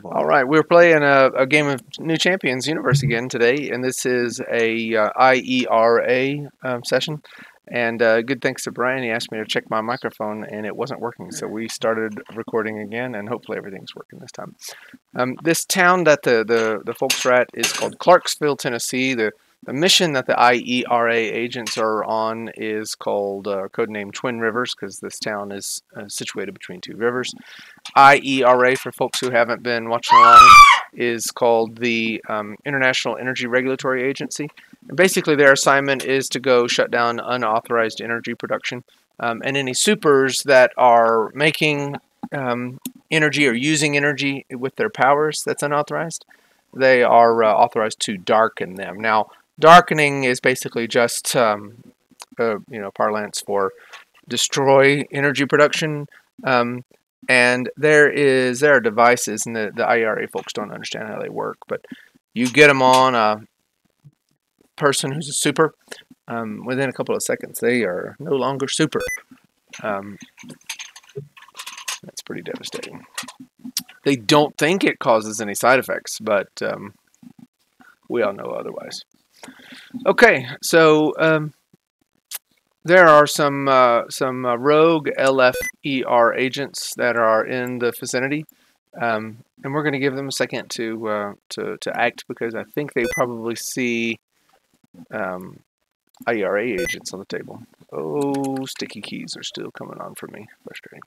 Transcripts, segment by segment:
All right, we're playing a game of New Champions Universe again today, and this is a IERA session. And good thanks to Brian, he asked me to check my microphone, and it wasn't working, so we started recording again, and hopefully everything's working this time. This town that the folks are at is called Clarksville, Tennessee. The mission that the IERA agents are on is called codename Twin Rivers, because this town is situated between two rivers. IERA, for folks who haven't been watching along, is called the International Energy Regulatory Agency. And basically, their assignment is to go shut down unauthorized energy production, and any supers that are making energy or using energy with their powers that's unauthorized, they are authorized to darken them. Now, darkening is basically just parlance for destroy energy production. And there are devices, and the IERA folks don't understand how they work, but you get them on a person who's a super. Within a couple of seconds, they are no longer super. That's pretty devastating. They don't think it causes any side effects, but we all know otherwise. Okay, so there are some rogue LFER agents that are in the vicinity, and we're going to give them a second to act, because I think they probably see IERA agents on the table. Oh, sticky keys are still coming on for me. Frustrating.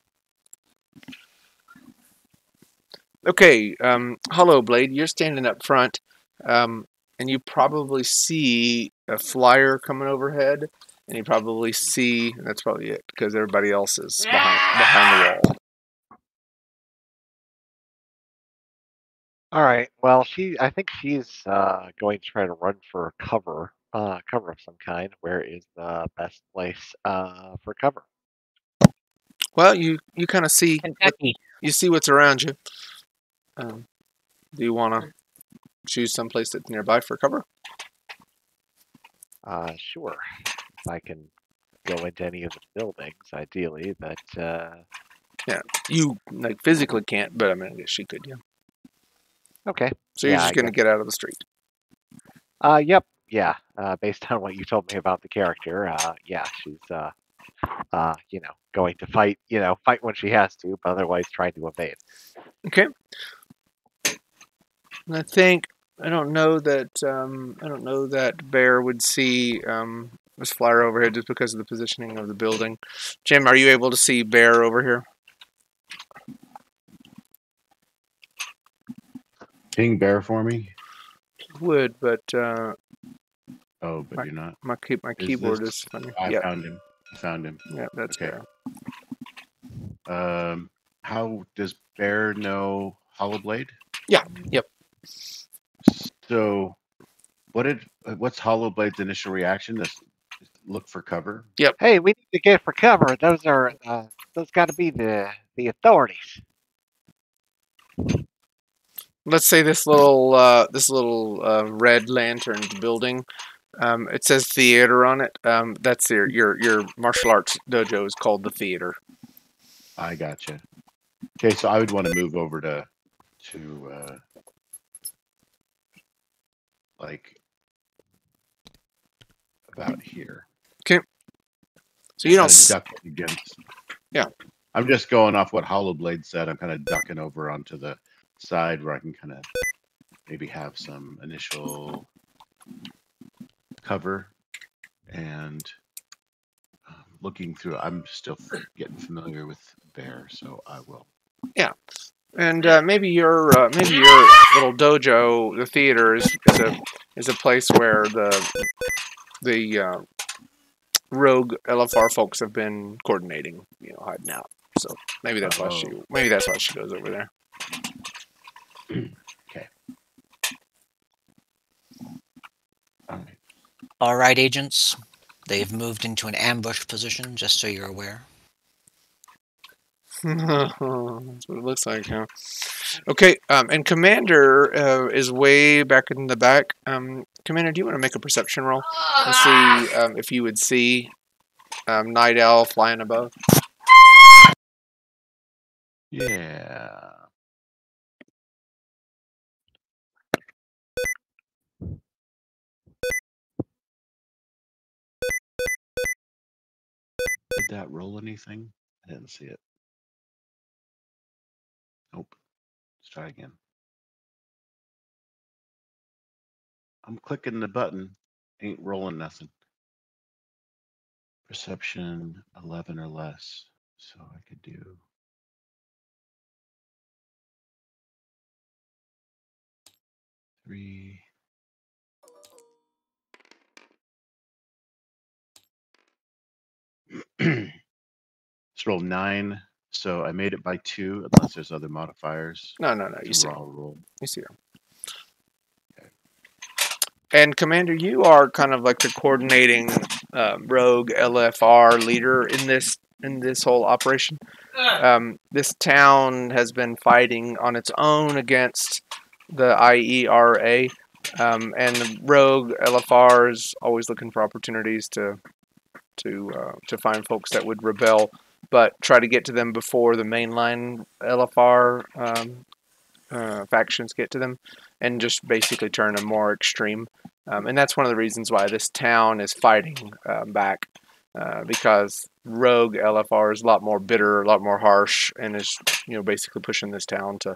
Okay, Hollow Blade, you're standing up front, and you probably see a flyer coming overhead. And you probably see, that's probably it, because everybody else is behind the wall. All right. Well, I think she's going to try to run for cover of some kind. Where is the best place for cover? Well, you kind of see, Kentucky. You see what's around you. Do you want to choose someplace that's nearby for cover? Sure. If I can go into any of the buildings, ideally, but yeah, you physically can't, but I mean, I guess she could, yeah. Okay. So you're just going to get out of the street. Yep. Yeah. Based on what you told me about the character, yeah, she's going to fight when she has to, but otherwise trying to evade. Okay. And I don't know that Bear would see this flyer overhead just because of the positioning of the building. Jim, are you able to see Bear over here? Ping Bear for me. Would, but oh, but you're not. My keyboard is funny. I found him. Yeah, that's okay. Bear. How does Bear know Hollowblade? Yeah. Yep. So, what's Hollowblade's initial reaction? To look for cover. Yep. Hey, we need to get for cover. Those got to be the authorities. Let's say this little red lantern building. It says theater on it. That's your martial arts dojo is called the theater. I gotcha. Okay, so I would want to move over to like about here. Okay. So you don't duck against. Yeah. I'm just going off what Hollowblade said. I'm kind of ducking over onto the side where I can kind of maybe have some initial cover, and looking through. I'm still getting familiar with Bear, so I will. Yeah, and maybe your little dojo, the theater, is a place where the rogue LFR folks have been coordinating, hiding out. So maybe that's why she goes over there. Okay. All right, agents. They've moved into an ambush position, just so you're aware. That's what it looks like, huh? Okay, and Commander is way back in the back. Commander, do you want to make a perception roll and see if you would see Night Owl flying above? Yeah. that roll anything? I didn't see it. Nope. Let's try again. I'm clicking the button. Ain't rolling nothing. Perception 11 or less. So I could do 3. Let's roll 9. So I made it by 2, unless there's other modifiers. No. You It's see a her. raw roll. You see her. And Commander, you are kind of like the coordinating rogue LFR leader in this whole operation. This town has been fighting on its own against the IERA, and the rogue LFR is always looking for opportunities to find folks that would rebel, but try to get to them before the mainline LFR factions get to them, and just basically turn them more extreme. And that's one of the reasons why this town is fighting back, because rogue LFR is a lot more bitter, a lot more harsh, and is basically pushing this town to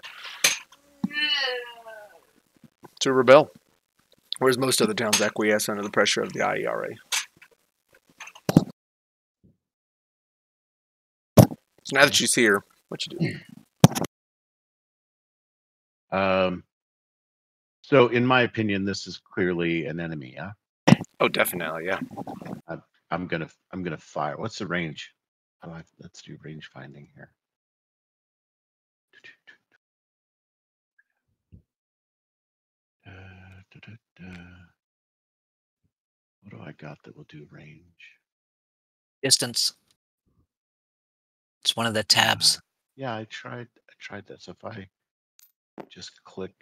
rebel. Whereas most other towns acquiesce under the pressure of the IERA. So now that she's here, what you do? So in my opinion, this is clearly an enemy. Yeah. Oh, definitely, yeah. I'm gonna fire. What's the range? Let's do range finding here. What do I got that will do range? Distance. It's one of the tabs. Yeah, I tried that. So if I just click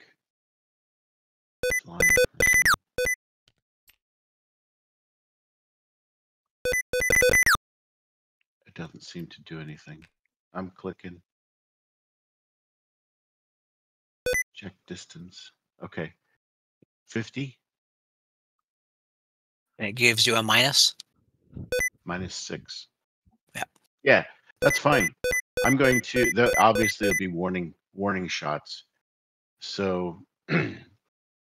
flying person, it doesn't seem to do anything. I'm clicking. Check distance. Okay. 50 And it gives you a minus. -6. Yeah. Yeah, that's fine. I'm going to. Obviously, it'll be warning shots. So,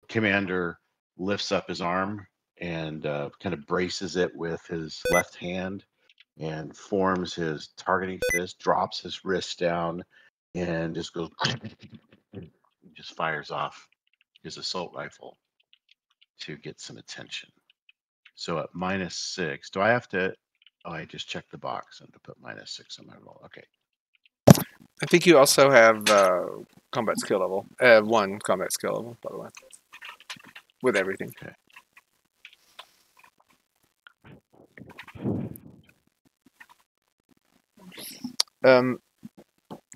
Commander lifts up his arm and kind of braces it with his left hand, and forms his targeting fist. Drops his wrist down, and just goes. Just fires off his assault rifle to get some attention. So at -6, do I have to? Oh, I just checked the box and to put -6 on my roll. Okay. I think you also have combat skill level. 1 combat skill level, by the way. With everything. Okay.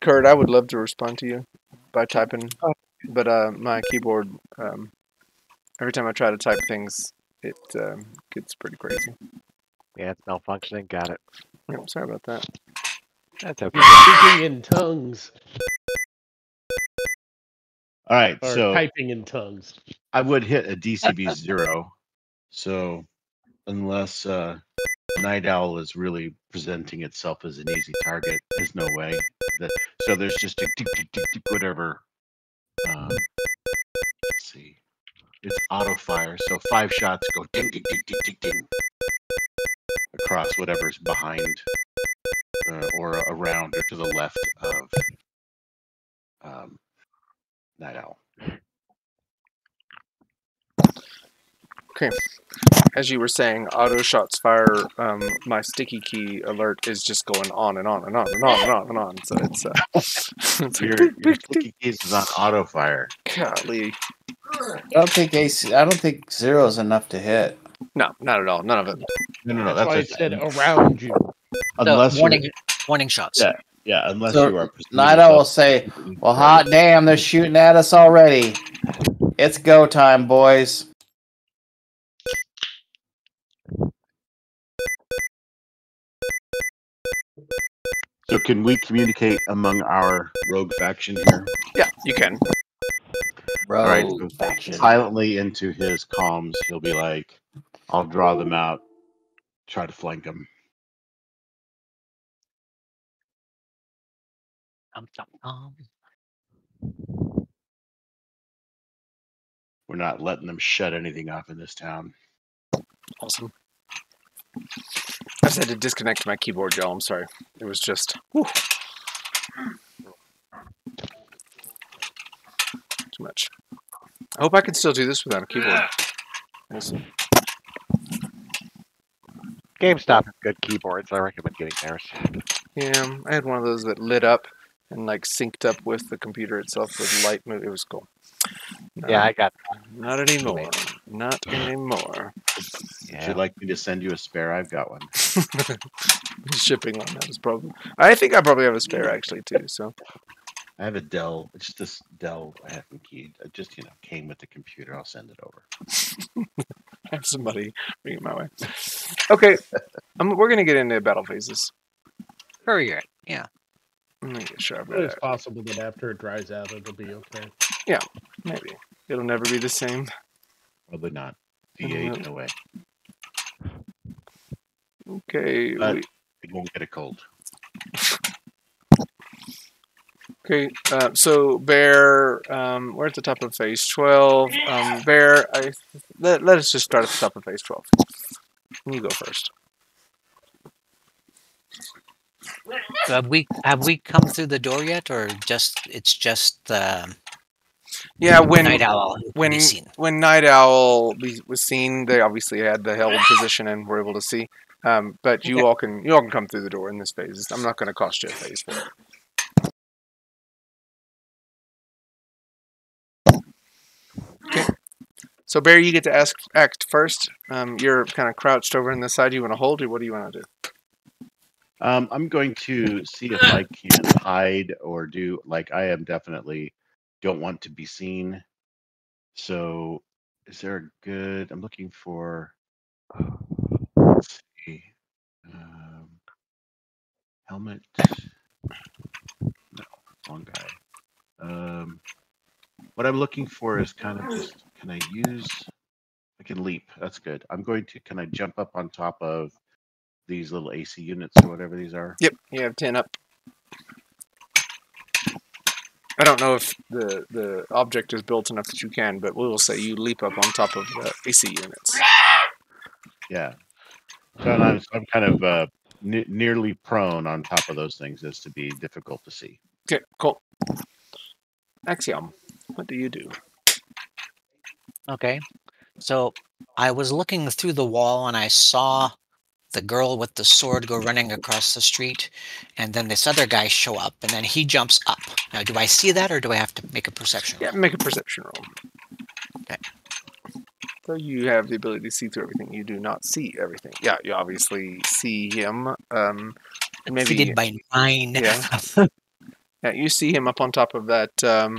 Kurt, I would love to respond to you by typing, but my keyboard, every time I try to type things, it gets pretty crazy. Yeah, it's malfunctioning. Got it. Yep, sorry about that. That's okay. Speaking in tongues. All right, Or so typing in tongues. I would hit a DCB 0. So unless Night Owl is really presenting itself as an easy target, there's no way. So there's just a tick, tick, tick, tick, whatever. Let's see. It's auto fire, so 5 shots go ding, ding, ding, ding, ding, ding across whatever's behind or around or to the left of Night Owl. Okay. As you were saying, auto shots fire. My sticky key alert is just going on and on and on and on and on and on. So it's Your sticky keys is on auto fire. Golly. I don't think 0 is enough to hit. No, not at all. None of it. No. That's why I said around you. Unless So, warning shots. Yeah, unless So you are. Night Owl will say, "Well, hot damn, they're shooting at us already. It's go time, boys." So can we communicate among our rogue faction here? Yeah, you can. Rogue All right, so faction. silently into his comms, he'll be like, "I'll draw them out, try to flank them." We're not letting them shut anything off in this town. Awesome. I just had to disconnect my keyboard, y'all. I'm sorry. It was just too much. I hope I can still do this without a keyboard. We'll see. GameStop has good keyboards. I recommend getting theirs. Yeah, I had one of those that lit up and like synced up with the computer itself with light move. It was cool. Yeah, I got. Not anymore. Not anymore. Would Yeah. you like me to send you a spare? I've got one. Shipping on that was probably. I think I probably have a spare actually too. So I have a Dell. It's this Dell I haven't keyed. It just came with the computer. I'll send it over. have somebody bring it my way. Okay, we're gonna get into battle phases. Hurry it. Yeah. Let me get sure I've got But it's it. possible that after it dries out, it'll be okay. Maybe it'll never be the same. Probably not. D8, no way. Okay. But it won't get a cold. Okay, so Bear, we're at the top of phase 12. Bear, let us just start at the top of phase 12. You go first. So have we come through the door yet, or it's just Yeah, when Night Owl who can be seen? when Night Owl was seen, they obviously had the held position and were able to see. But you all can come through the door in this phase. I'm not going to cost you a phase for it. Okay. So Bear, you get to act first. You're kind of crouched over in the side. You want to hold, or what do you want to do? I'm going to see if I can hide or do like I am definitely don't want to be seen. So is there a good? I'm looking for. Let's see. Helmet. No, wrong guy. What I'm looking for is kind of just. Can I use? I can leap. That's good. I'm going to. Can I jump up on top of these little AC units or whatever these are? Yep, you have 10 up. I don't know if the object is built enough that you can, but we will say you leap up on top of the AC units. Yeah. So I'm kind of nearly prone on top of those things as to be difficult to see. Okay, cool. Axiom, what do you do? Okay. So I was looking through the wall and I saw the girl with the sword go running across the street, and then this other guy show up, and then he jumps up. Now, do I see that, or do I have to make a perception roll? Yeah, make a perception roll. Okay. So you have the ability to see through everything. You do not see everything. Yeah, you obviously see him. Maybe Exceeded by 9. Yeah. Yeah, you see him up on top of that. Up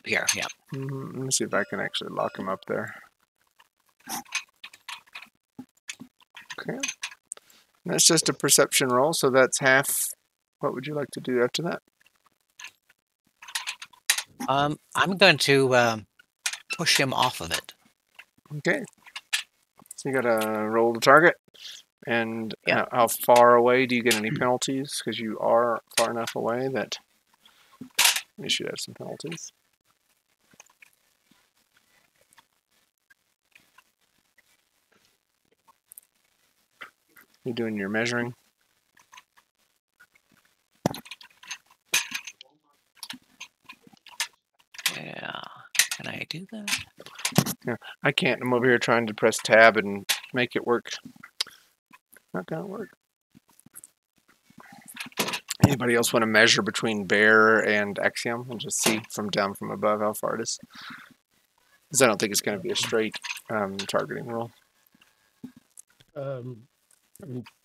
here, yeah. Let me see if I can actually lock him up there. Okay. That's just a perception roll, so that's half. What would you like to do after that? I'm going to push him off of it. Okay. So you gotta roll the target. And Yeah. how far away? Do you get any penalties? Because you are far enough away that you should have some penalties. You doing your measuring? Yeah. Can I do that? Yeah, I can't. I'm over here trying to press tab and make it work. Not gonna work. Anybody else want to measure between Bear and Axiom and just see from down from above how far it is? Because I don't think it's going to be a straight targeting roll. I'm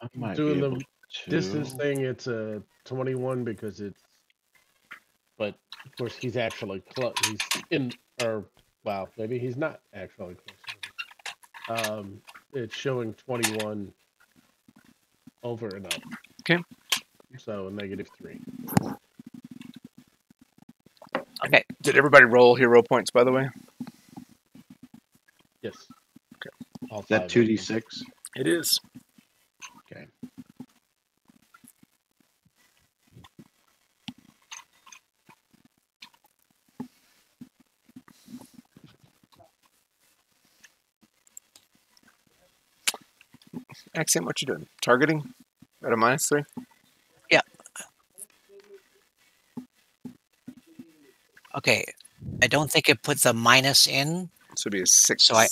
I might doing be the able to. distance thing. It's a 21 because it's. But of course, he's actually close. He's in, or wow, maybe he's not actually close. It's showing 21 over and up. Okay. So -3. Okay. Did everybody roll hero points, by the way? Yes. Okay. All Is that 5 of them. 2d6? It is. Okay. Accent, what you doing? Targeting at a -3? Yeah. Okay. I don't think it puts a minus in. So it'd be a 6. So I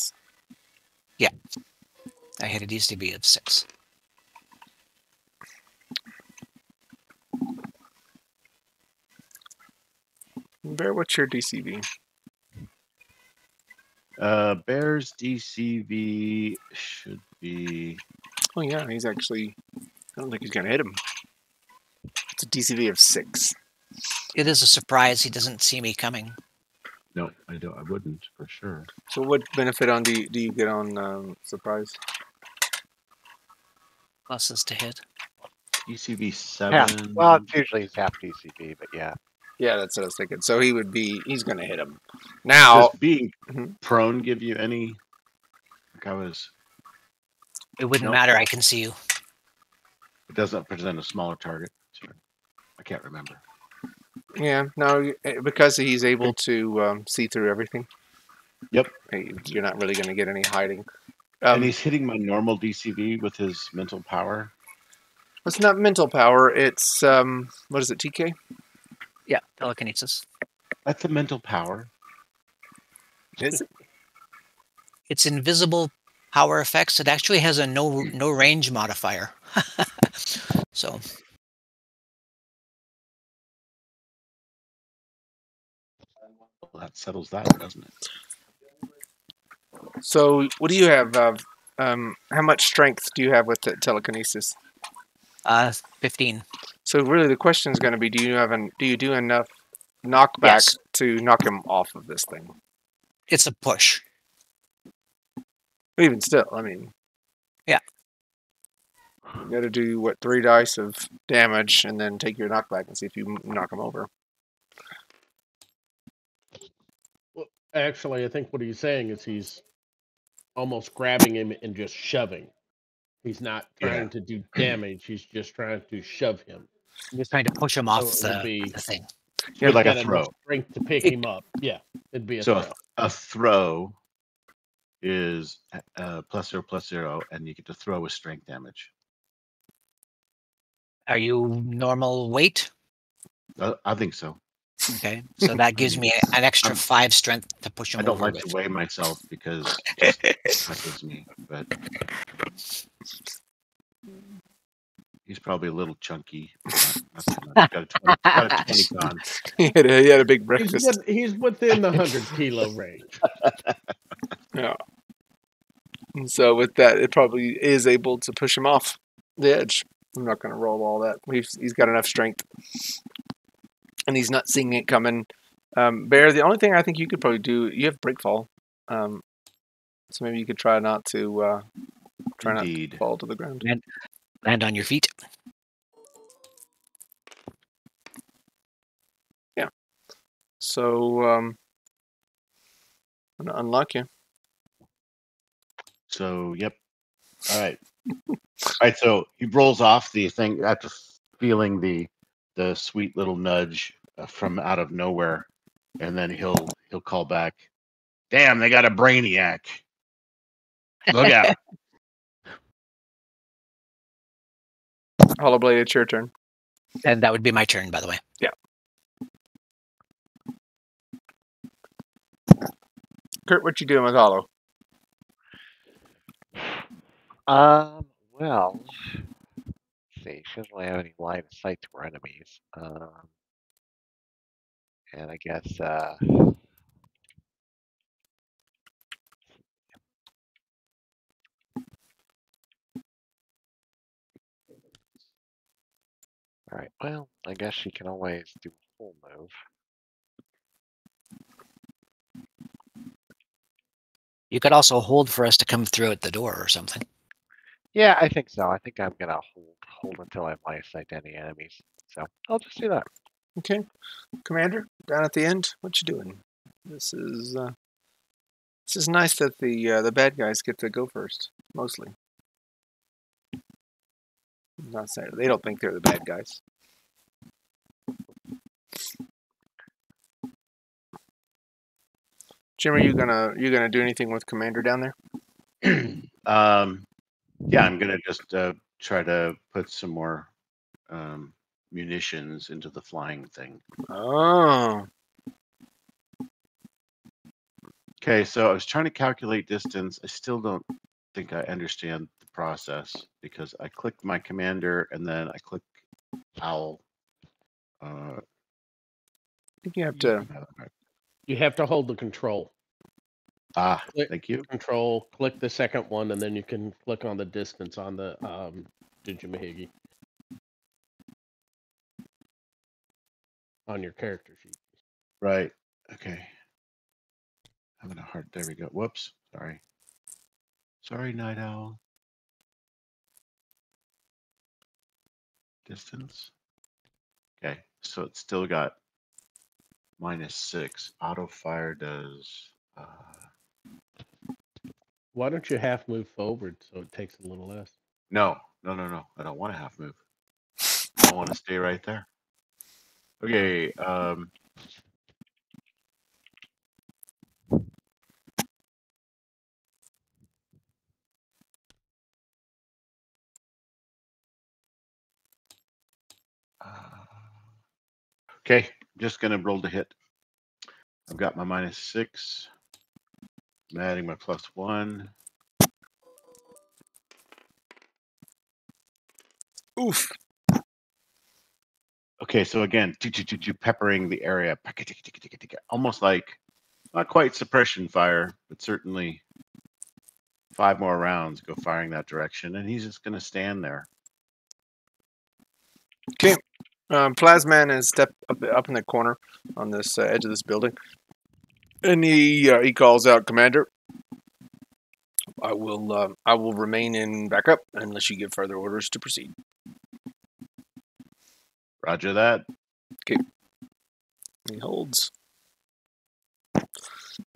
hit a DCB of 6. Bear, what's your DCV? Bear's DCV should be. Oh yeah, he's actually. I don't think he's gonna hit him. It's a DCV of 6. It is a surprise he doesn't see me coming. No, I don't. I wouldn't for sure. So what benefit on do you get on surprise? Pluses to hit. DCV Yeah. 7. Well, it's usually half DCB, but yeah. Yeah, that's what I was thinking. So he's gonna hit him. Now Does being Mhm. prone give you any? Like I was. It wouldn't Nope. matter. I can see you. It doesn't present a smaller target. Sure. I can't remember. yeah, no, because he's able to see through everything. Yep. You're not really gonna get any hiding. And he's hitting my normal DCV with his mental power. It's not mental power. It's what is it? TK? Yeah, telekinesis. That's a mental power. Is it? It's invisible power effects. It actually has a no range modifier. So Well, that settles that, doesn't it? So what do you have? How much strength do you have with the telekinesis? 15. So really, the question is going to be: do you do enough knockback Yes. to knock him off of this thing? It's a push. But even still, I mean, Yeah. you got to do 3 dice of damage, and then take your knockback and see if you knock him over. Well, actually, I think what he's saying is he's almost grabbing him and just shoving. He's not trying to do damage. He's just trying to shove him. I'm just trying to push him off So it would be- the thing. You're He's like got a enough throw. strength to pick him up. Yeah, it'd be a So throw. a throw is +0/+0, and you get to throw with strength damage. Are you normal weight? I think so. Okay, so that gives me an extra 5 strength to push him I don't over like with. to weigh myself because it just touches me, but he's probably a little chunky. Not too much. Got a 20 con. he had a big breakfast. He's within the 100-kilo range. Yeah. And so with that, it probably is able to push him off the edge. I'm not going to roll all that. He's got enough strength, and he's not seeing it coming. Bear, the only thing I think you could probably do, you have breakfall, so maybe you could try not to Indeed. fall to the ground. Land on your feet. Yeah. So I'm gonna unlock you. So, yep. All right. All right. So he rolls off the thing after feeling the sweet little nudge from out of nowhere, and then he'll call back. Damn, they got a brainiac. Look out! Hollowblade, it's your turn. And that would be my turn, by the way. Kurt, what you doing with Hollow? Well, let's see. She doesn't really have any line of sight to her enemies. And I guess all right. Well, I guess she can always do a full move. You could also hold for us to come through at the door or something. Yeah, I think so. I think I'm gonna hold until I have line of sight to any enemies. So I'll just do that. Okay, Commander, down at the end, what you doing? This is nice that the bad guys get to go first, mostly. Not saying they don't think they're the bad guys. Jim, are you gonna do anything with Commander down there? Yeah, I'm gonna just try to put some more munitions into the flying thing. Oh. Okay, so I was trying to calculate distance. I still don't think I understand the process because I click my commander and then I click owl. I think you have to. You have to hold the control. Click Thank you. Control, click the second one, and then you can click on the distance on the Digimahigi on your character sheet. Right. Okay. Having a hard. There we go. Whoops. Sorry. Sorry, Night Owl. Distance. Okay. So it's still got -6. Auto fire does. Why don't you half move forward so it takes a little less? No. I don't want to half move. I want to stay right there. Okay. Okay, just gonna roll to hit. I've got my -6. I'm adding my +1. Oof. Okay, so again, peppering the area, almost like not quite suppression fire, but certainly 5 more rounds go firing that direction, and he's just gonna stand there. Okay. Plasman is step up in the corner on this edge of this building, and he calls out, "Commander, I will remain in backup unless you give further orders to proceed." Roger that. He holds.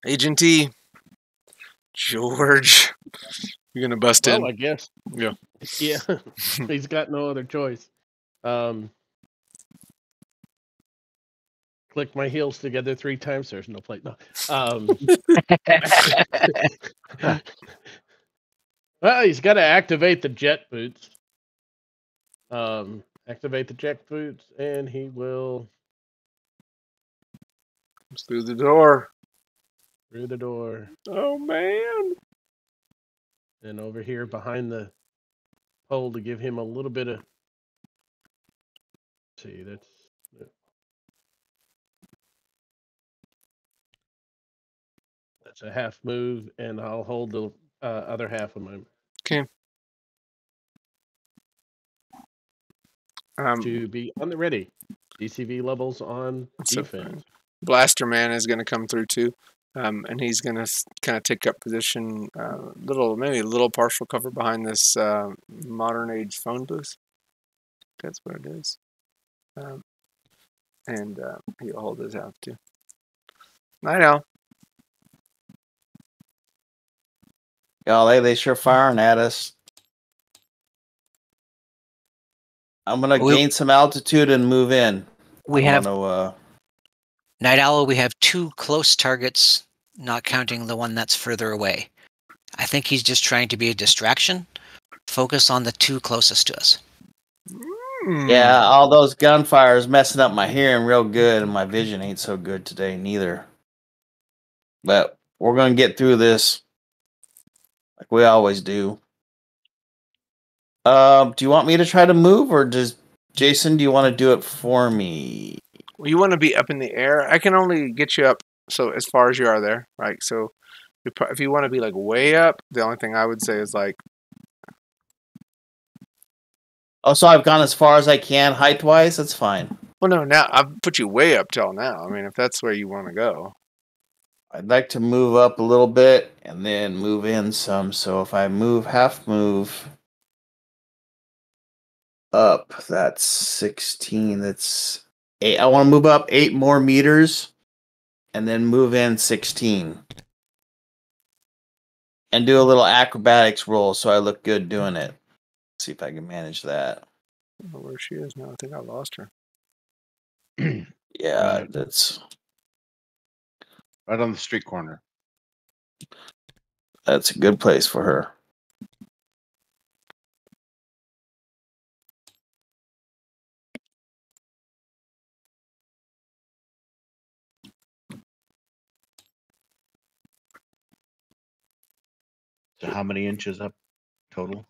Agent E, George, you're gonna bust in. Well, I guess. Yeah. Yeah. He's got no other choice. Click my heels together 3 times. There's no plate. No. Well, he's got to activate the jet boots. Activate the jet boots, and he will Comes through the door. through the door. Oh man. And over here behind the pole to give him a little bit of. See, that's a half move, and I'll hold the other half of my. Okay. To be on the ready. DCV levels on defense. Blaster Man is going to come through too, and he's going to kind of take up position, maybe a little partial cover behind this modern age phone booth. That's what it is. And he'll hold his out too. Night Owl. Golly, they sure firing at us. I'm gonna gain some altitude and move in. We have Night Owl. We have 2 close targets, not counting the one that's further away. I think he's just trying to be a distraction. Focus on the 2 closest to us. Yeah, all those gunfire is messing up my hearing real good, and my vision ain't so good today neither. But we're gonna get through this like we always do. Do you want me to try to move, or does Jason? Do you want to do it for me? Well, you want to be up in the air. I can only get you up so as far as you are there, right? So if you want to be like way up, the only thing I would say is like. Oh, so I've gone as far as I can height-wise. That's fine. Well, no, now I've put you way up till now. I mean, if that's where you want to go. I'd like to move up a little bit and then move in some. So if I move half move up, that's 16. That's 8. I want to move up 8 more meters and then move in 16. And do a little acrobatics roll so I look good doing it. See if I can manage that. I don't know where she is now. I think I lost her. Yeah, that's right on the street corner. That's a good place for her. So how many inches up total?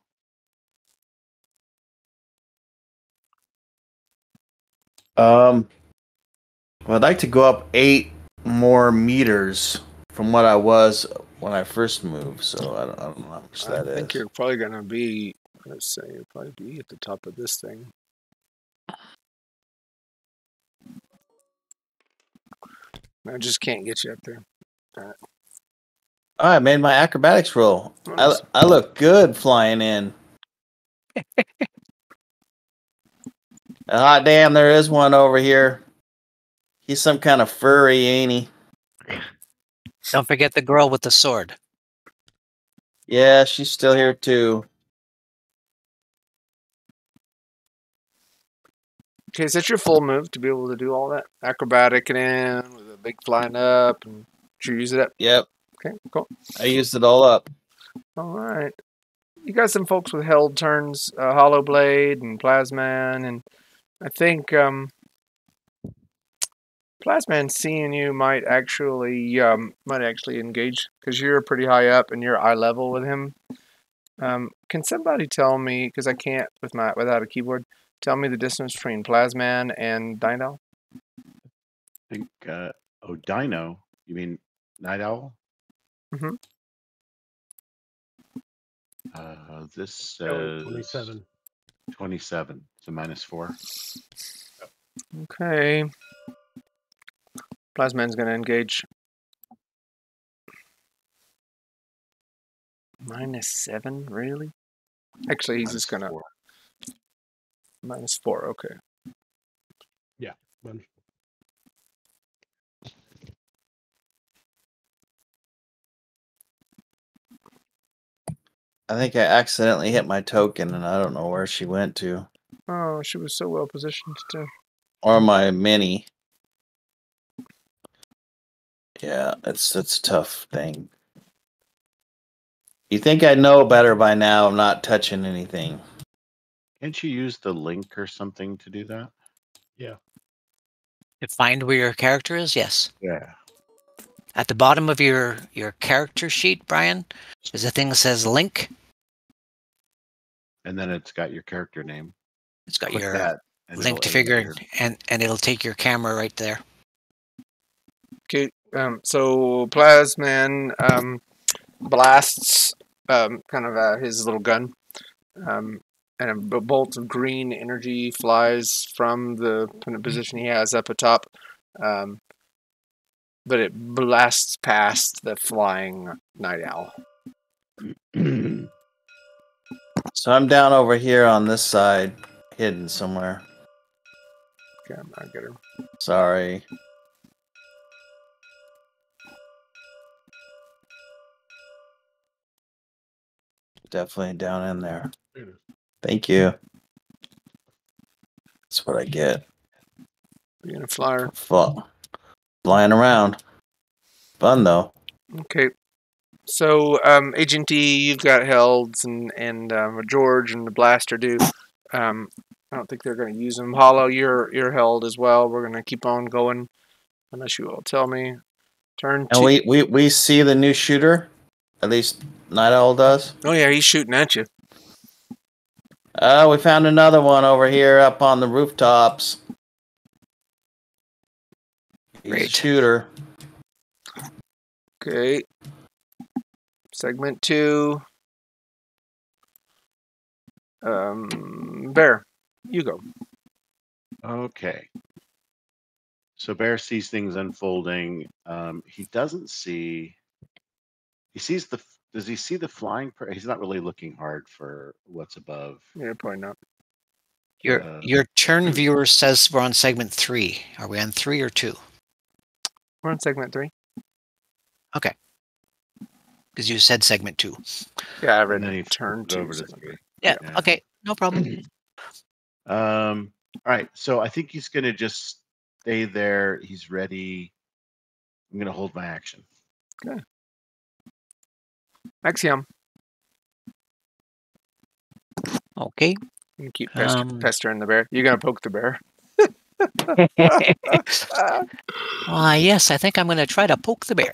Well, I'd like to go up 8 more meters from what I was when I first moved. So I don't know how much that I think is. you're probably going to be, let's say, you'll probably be at the top of this thing. I just can't get you up there. Oh, I made my acrobatics roll. Nice. I look good flying in. Hot damn, there is one over here. He's some kind of furry, ain't he? Don't forget the girl with the sword. Yeah, she's still here too. Okay, is that your full move to be able to do all that? Acrobatic and in with a big flying up, and did you use it up? Yep, Okay, cool. I used it all up. All right. You got some folks with held turns, Hollow Blade and Plasman, and I think Plasman seeing you might actually engage because you're pretty high up and you're eye level with him. Can somebody tell me, because I can't without a keyboard, tell me the distance between Plasman and Dino? I think, Dino, you mean Night Owl? Mm-hmm. This says 27. 27, so -4. Okay. Plasman's going to engage. -7, really? Actually, he's just going to... -4. -4, okay. Yeah. One. I think I accidentally hit my token, and I don't know where she went to. Oh, she was so well positioned to... Or my mini. Yeah, it's a tough thing. You think I'd know better by now? I'm not touching anything. Can't you use the link or something to do that? Yeah. To find where your character is, yes. Yeah. At the bottom of your character sheet, Brian, there's a thing that says link. And then it's got your character name. It's got Click your that, and link it'll to aim figure, your- and it'll take your camera right there. Okay, so Plasman blasts kind of his little gun, and a bolt of green energy flies from the position he has up atop, but it blasts past the flying night owl. So I'm down over here on this side, hidden somewhere. Okay, I'm not getting. Sorry. Definitely down in there. Thank you. That's what I get. Being a flyer. Flying around. Fun though. Okay. So, Agent D, you've got Helds and George and the Blaster do. I don't think they're going to use them. Hollow, you're held as well. We're going to keep on going, unless you all tell me. Turn And two. we see the new shooter. At least Night Owl does. Oh yeah, he's shooting at you. We found another one over here up on the rooftops. He's a Great. shooter. Okay. Segment 2. Bear, you go. Okay. So Bear sees things unfolding. He doesn't see. He sees the. Does he see the flying? He's not really looking hard for what's above. Yeah, probably not. Your turn viewer says we're on segment 3. Are we on 3 or 2? We're on segment 3. Okay. Because you said segment 2. Yeah, I And read then he turn flipped 2. over to segment 3. three. Yeah, Yeah. okay. No problem. All right. So I think he's gonna just stay there. He's ready. I'm gonna hold my action. Axiom. Okay. You keep Um, pestering the bear. You're gonna poke the bear. Yes, I think I'm going to try to poke the bear.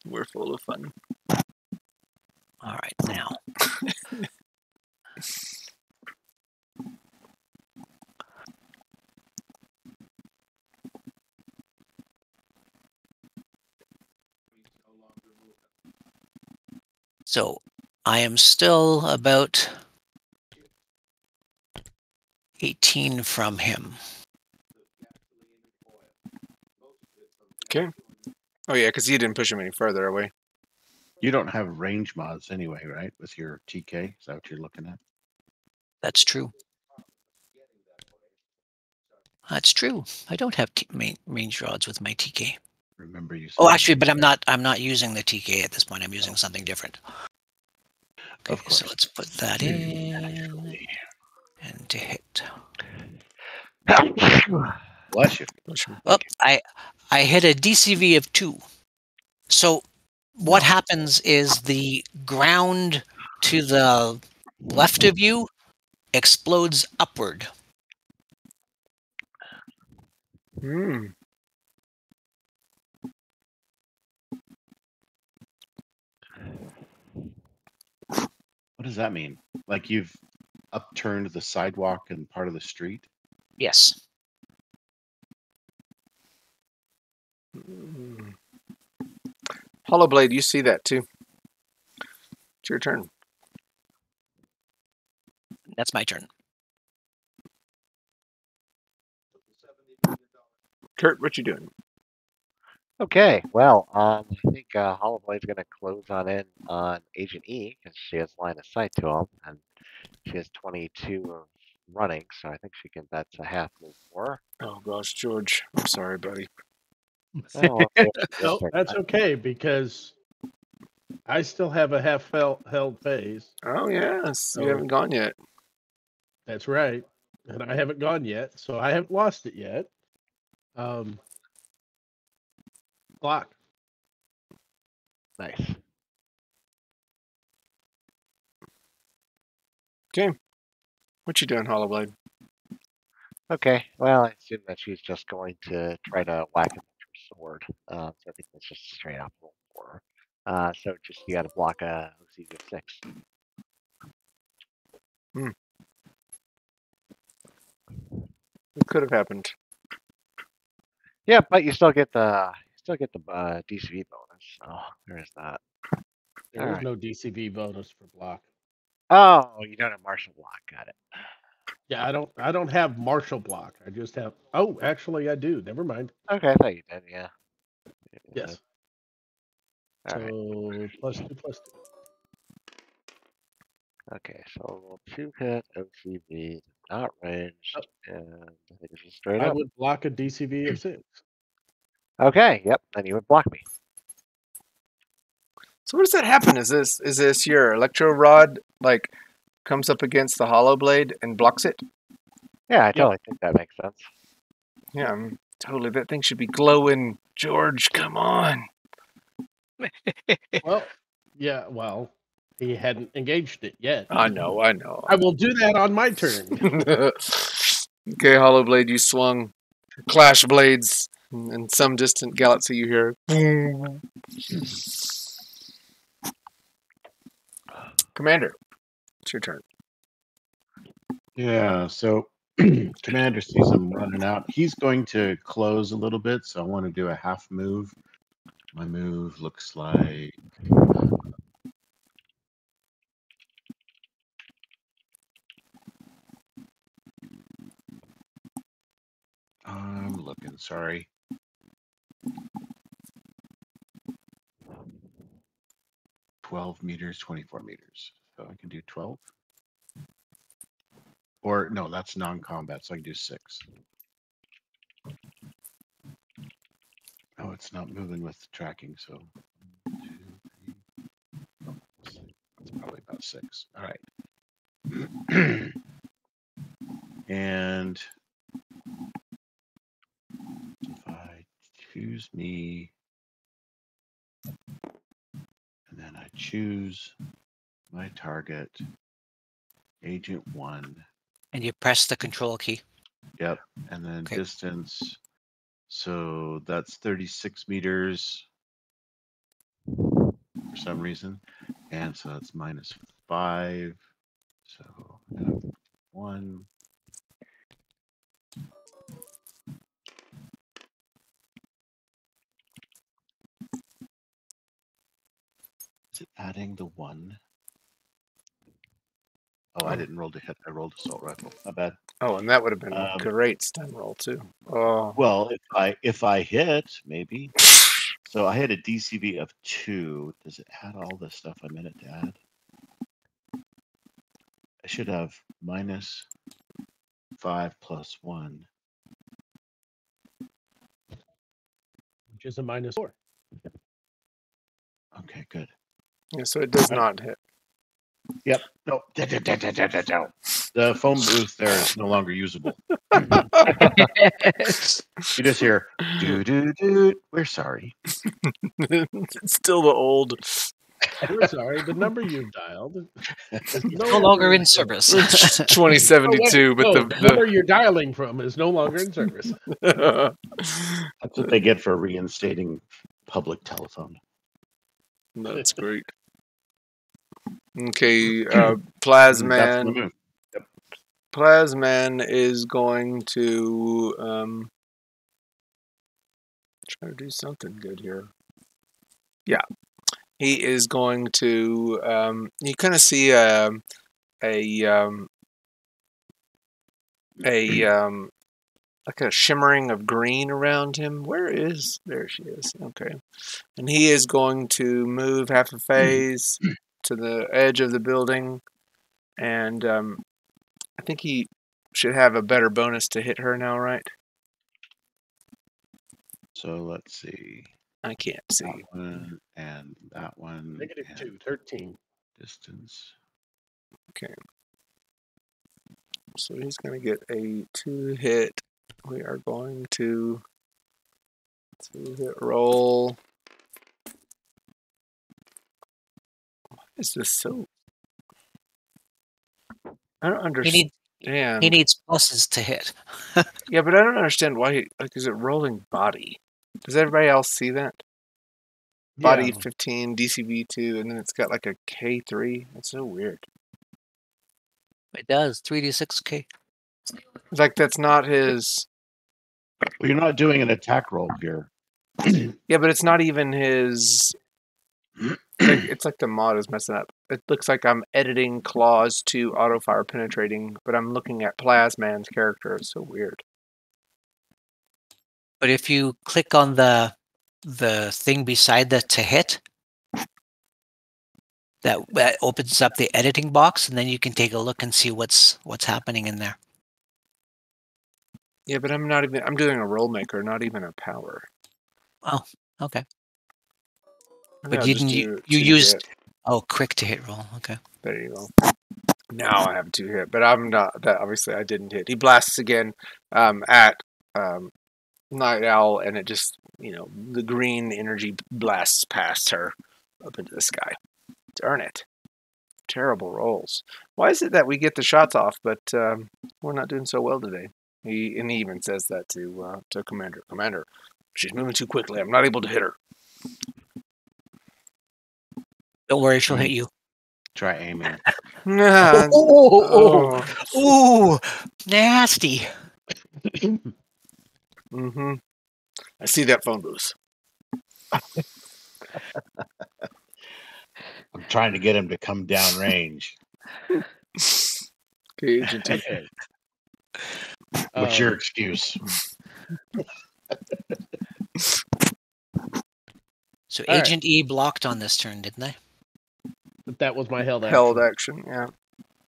We're full of fun. All right, now. So I am still about 18 from him. Okay. Oh yeah, because you didn't push him any further away. You don't have range mods anyway, right? With your TK, is that what you're looking at? That's true. That's true. I don't have range rods with my TK. Remember you said. Oh, actually, but I'm not using the TK at this point. I'm using something different. Okay, Of course. so let's put that in and to hit. Bless you. Oh, I hit a DCV of 2. So what happens is the ground to the left of you explodes upward. Hmm. What does that mean? Like you've upturned the sidewalk and part of the street? Yes. Hollow Blade, you see that too. It's your turn. That's my turn. Kurt, what you doing? Okay, well, I think Hollowblade's going to close on in on Agent E because she has line of sight to him, and she has 22 of running, so I think that's a half move more. Oh gosh, George. I'm sorry, buddy. Oh, No, that's okay because I still have a half held phase. Oh yes, you So- haven't gone yet. That's right. And I haven't gone yet, so I haven't lost it yet. Block. Nice. Okay. What you doing, Hollow Blade? Okay, well, I assume that she's just going to try to whack him with her sword. So I think that's just a straight up roll for her. So just you got to block a OCV of 6. It could have happened. Yeah, but you still get the DCV bonus. So there is that. There is no DCV bonus for block. Oh, you don't have martial block. Got it. Yeah, I don't have martial block. I just have. Oh, actually, I do. Never mind. Okay, I thought you did. Yeah. Yes. All right. So +2, +2. Okay, so roll 2 hit OCV, not ranged, Oh. and I think it's just straight I up. would block a DCV of 6. Okay, yep. Then you would block me. So what does that happen? Is this your electro rod like comes up against the Hollow Blade and blocks it? Yeah, I totally think that makes sense. Yeah, totally. That thing should be glowing. George, come on. Well, yeah. Well, he hadn't engaged it yet. I know. I will do that on my turn. Okay, Hollow Blade, you swung. Clash blades. In some distant galaxy, you hear. Commander, it's your turn. Yeah, so Commander sees him running out. He's going to close a little bit, so I want to do a half move. My move looks like I'm looking, sorry. $12 meters, 24 meters. So I can do 12. Or no, that's non-combat, so I can do 6. Oh, it's not moving with tracking, so 1, 2, 3. That's probably about 6. All right. And if I choose me, and then I choose my target, Agent 1. And you press the control key. Yep. And then Okay. distance. So that's 36 meters for some reason. And so that's -5. So 1. Is it adding the 1? Oh, I didn't roll to hit. I rolled assault rifle. Not bad. Oh, and that would have been a great stun roll too. Oh. Well, if I hit, maybe. So I had a DCV of 2. Does it add all the stuff I meant it to add? I should have -5 + 1. Which is a -4. Okay, good. Yeah, so it does not hit. Yep. No. The phone booth there is no longer usable. You just hear doo doo doo. We're sorry. It's still the old. We're sorry. The number you've dialed is No longer in service. 2072, but the number you're dialing from is no longer in service. That's what they get for reinstating public telephone. That's great. Okay, That's the Plasman. move. Yep. Plasman is going to try to do something good here. Yeah, he is going to. You kind of see like a shimmering of green around him. There she is. Okay. And he is going to move half a phase to the edge of the building. And I think he should have a better bonus to hit her now, right? So let's see. I can't see. That one and that one. -2, 13. Distance. Okay. So he's going to get a 2-hit. We are going to 2-hit roll. Why is this so? I don't understand. He needs pluses to hit. Yeah, but I don't understand why. Is it rolling body? Does everybody else see that? Body 15, DCV 2, and then it's got like a K3. That's so weird. It does 3d6k. It's like that's not his. Well, you're not doing an attack roll here. Yeah, but it's not even his. It's like the mod is messing up. It looks like I'm editing claws to auto fire penetrating, but I'm looking at Plasman's character. It's so weird. But if you click on the thing beside the to hit, that opens up the editing box, and then you can take a look and see what's happening in there. Yeah, but I'm doing a roll maker, not even a power. Oh, okay. Maybe But I'll you just didn't. do You 2 used hit. quick to hit roll. Okay. There you go. Now I have 2 hit, but I'm not. That obviously I didn't hit. He blasts again at Night Owl, and it just the green energy blasts past her up into the sky. Darn it! Terrible rolls. Why is it that we get the shots off, but we're not doing so well today? He even says that to Commander. Commander, she's moving too quickly. I'm not able to hit her. Don't worry, she'll hit you. Try aiming. Ooh, nasty. Mm-hmm. I see that phone booth. I'm trying to get him to come down range. Okay, Agent T. Okay. What's your excuse? So All Agent E blocked on this turn, didn't they? But that was my held action. Held action, yeah.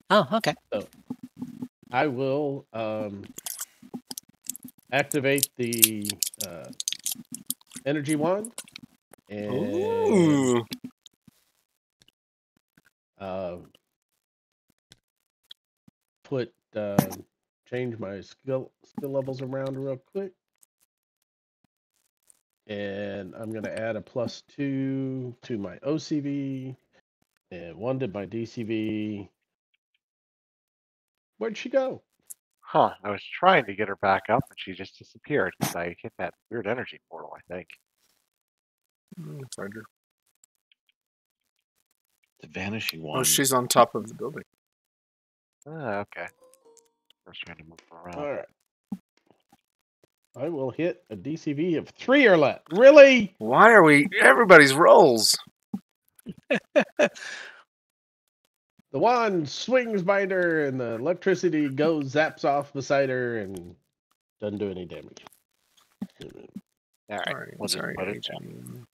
Oh, okay. So I will activate the energy wand and Ooh. put change my skill levels around real quick. And I'm going to add a +2 to my OCV and 1 to my DCV. Where'd she go? Huh. I was trying to get her back up, and she just disappeared because I hit that weird energy portal, I think. Find her. The vanishing one. Oh, she's on top of the building. Okay. First trying to move her around. All right. I will hit a DCV of 3 or less. Really? Why are we? Everybody's rolls. The wand swings behind her, and the electricity zaps off beside her, and doesn't do any damage. All right. Sorry, We'll just sorry, put it Agent.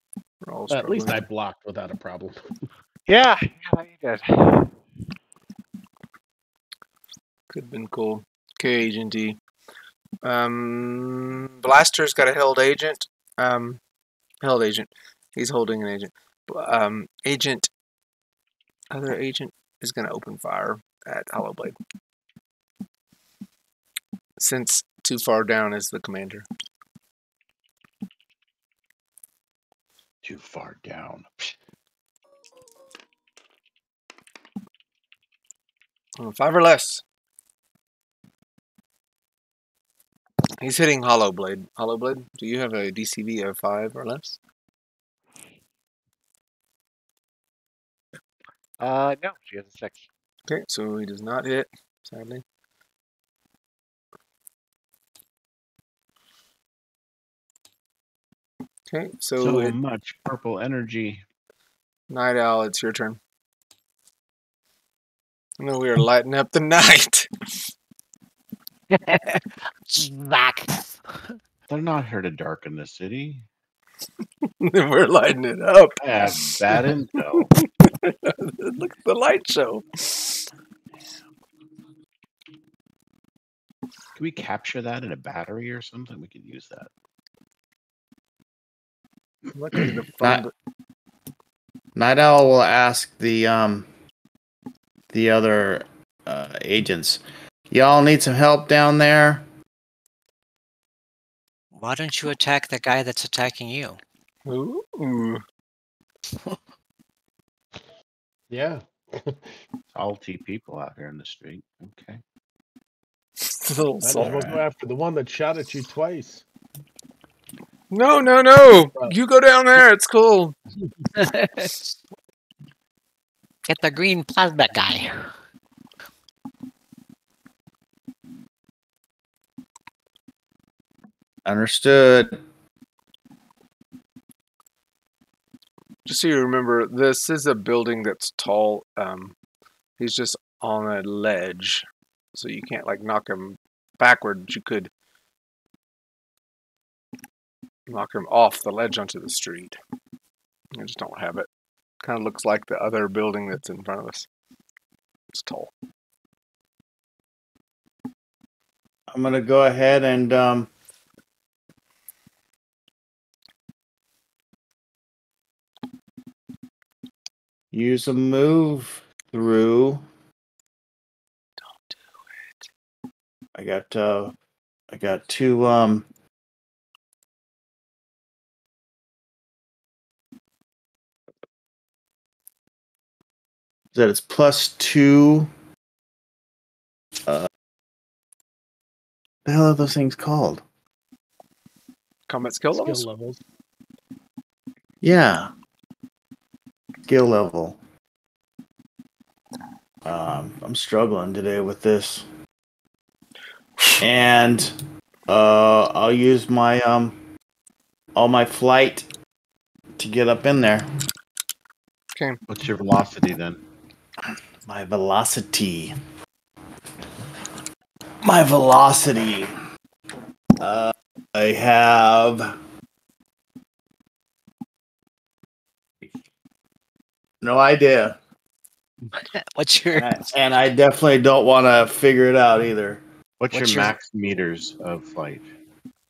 We're all At least I struggling. blocked without a problem. Yeah, you did. Could have been cool. Okay, Agent D. Blaster's got a held agent. Held agent. He's holding an agent. Other agent is going to open fire at Hollowblade. Since too far down is the commander. Too far down. 5 or less. He's hitting Hollowblade. Hollowblade, do you have a DCV of 5 or less? No, she has a 6. Okay, so he does not hit, sadly. Okay, So much purple energy. Night Owl, it's your turn. No, we are lighting up the night. Back. They're not here to darken the city. We're lighting it up. I have bad intel. Look at the light show. Can we capture that in a battery or something? We could use that. Look at the fun. Night Owl will ask the other agents, y'all need some help down there? Why don't you attack the guy that's attacking you? Ooh. Yeah. Salty people out here in the street. Okay. Still Might as well go after the one that shot at you twice. No. You go down there. It's cool. Get the green plasma guy. Understood. Just so you remember, this is a building that's tall. He's just on a ledge, so you can't like knock him backwards. You could knock him off the ledge onto the street. I just don't have it. Kind of looks like the other building that's in front of us. It's tall. I'm gonna go ahead and use a move through. Don't do it. I got two that it's +2. The hell are those things called? Combat skill levels? levels. Yeah. Skill level. I'm struggling today with this. And I'll use my all my flight to get up in there. Okay. What's your velocity then? My velocity. I have no idea. What's your And I definitely don't want to figure it out either. What's What's your your- max meters of flight?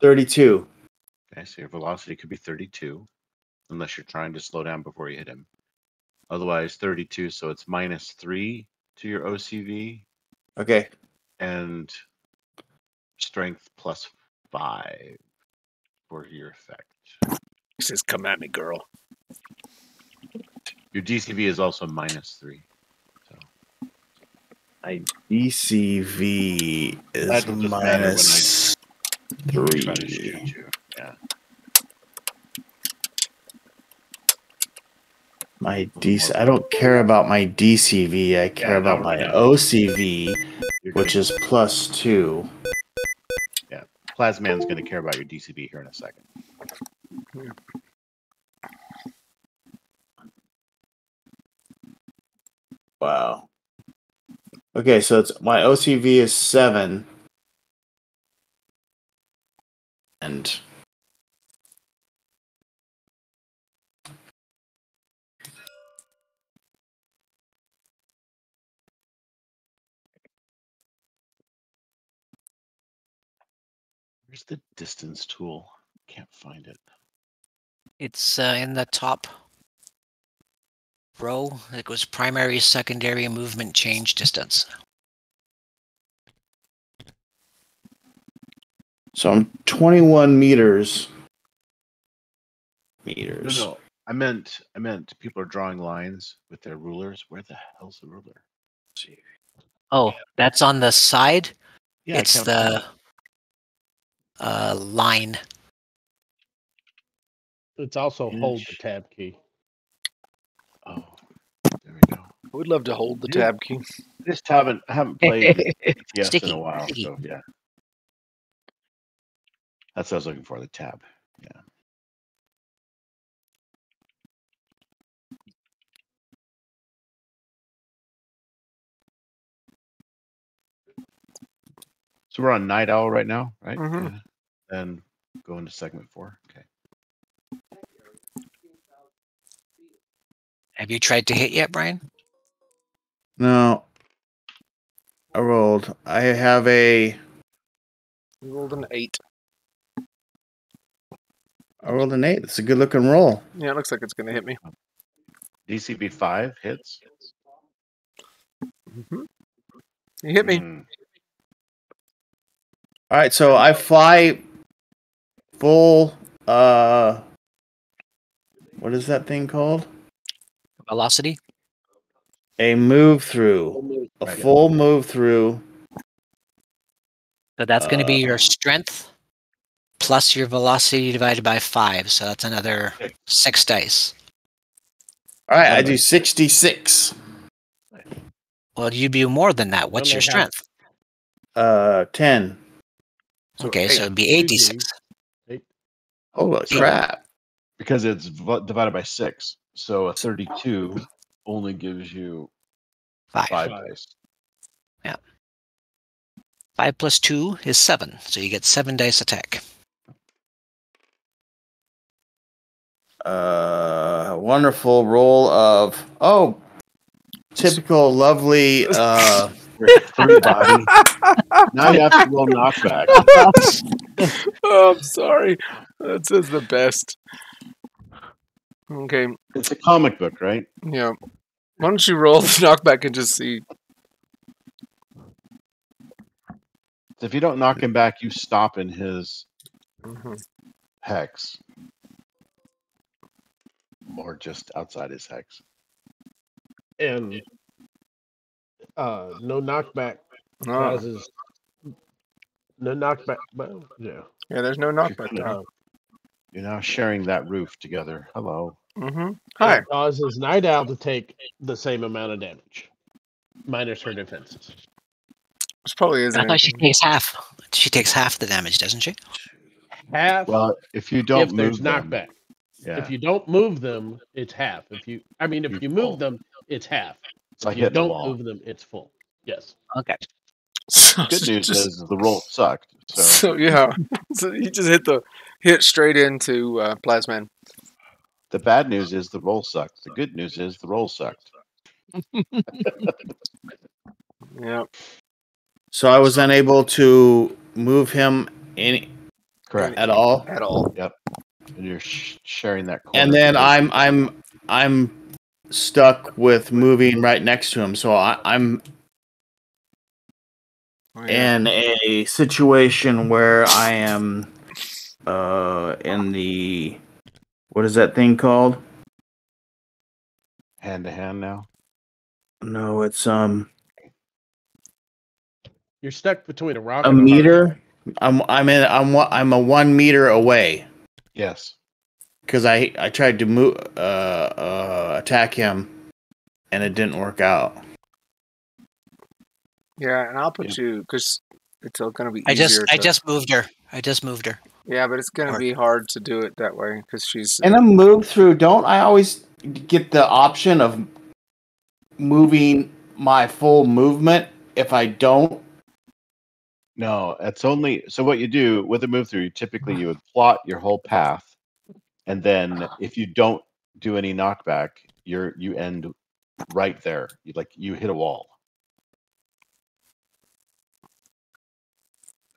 32. Okay, so your velocity could be 32, unless you're trying to slow down before you hit him. Otherwise, 32, so it's -3 to your OCV Okay. and strength +5 for your effect. He says, "Come at me, girl." Your DCV is also -3. My DCV is That doesn't matter when -3. Try to shoot you. Yeah. My DC. I don't care about my DCV. I care about my OCV, which is +2. Yeah, Plasman's going to care about your DCV here in a second. Wow. Okay, so it's my OCV is 7. And Where's the distance tool? Can't find it. It's in the top row. It was primary, secondary, movement change distance. so I'm 21 meters. Meters. No, I meant people are drawing lines with their rulers. Where the hell's the ruler? Oh, that's on the side. Yeah, It's I can't the line. It's also hold the Inch. tab key. Oh, there we go. I would love to hold the Yeah. tab key. I haven't played ETS in Sticky, a while, sticky. so yeah. That's what I was looking for, the tab. Yeah. So we're on Night Owl right now, right? Mhm. Yeah. Then go into segment 4. Okay. Have you tried to hit yet, Brian? No. I rolled. I have a. We rolled an 8. I rolled an 8. It's a good looking roll. Yeah, it looks like it's going to hit me. DCB 5 hits. Mm-hmm. You hit me. All right, so I fly full. What is that thing called? Velocity. A move through. A Right. full move through. So that's going to be your strength plus your velocity divided by 5. So that's another 6 dice. All right, I do 66. Well, you'd be more than that. What's your strength? 10. Okay, so it'd be 86. Holy crap. Because it's divided by 6. So a 32 only gives you 5 dice. Yeah. 5 plus 2 is 7. So you get 7 dice attack. Wonderful roll of typical lovely Free body. Now you have to roll knockback. Oh, I'm sorry. That's just the best. Okay. It's a comic book, right? Yeah. Why don't you roll the knockback and just see? If you don't knock him back, you stop in his hex. Or just outside his hex. And no knockback causes no knockback. Well, yeah. Yeah, there's no knockback. You're now sharing that roof together. Hello. Hi. It causes Night Owl to take the same amount of damage, minus her defenses. This probably isn't. I thought she takes half. She takes half the damage, doesn't she? Half. Well, if you don't move there's them, knockback. yeah. If you don't move them, it's half. If you move them, it's half. It's like if you hitting a don't wall. move them, it's full. Yes. Okay. Good news is the roll sucked. So yeah, so you just hit straight into Plasman. The bad news is the roll sucked. The good news is the roll sucked. Yeah. So I was unable to move him Correct. at all. At all. Yep. And you're sharing that corner. And then I'm stuck with moving right next to him. So I'm in a situation where I am in the, what is that thing called? Hand to hand now. No, it's You're stuck between a rock a and a meter. I'm a 1 meter away. Yes. because I tried to move attack him, and it didn't work out. Yeah, and I'll put you because it's going to be I easier. just moved her. I just moved her. Yeah, but it's going to be hard to do it that way because she's. And a move through. Don't I always get the option of moving my full movement? If I don't, No, it's only so. What you do with a move through, typically you would plot your whole path, and then if you don't do any knockback, you end right there. You hit a wall.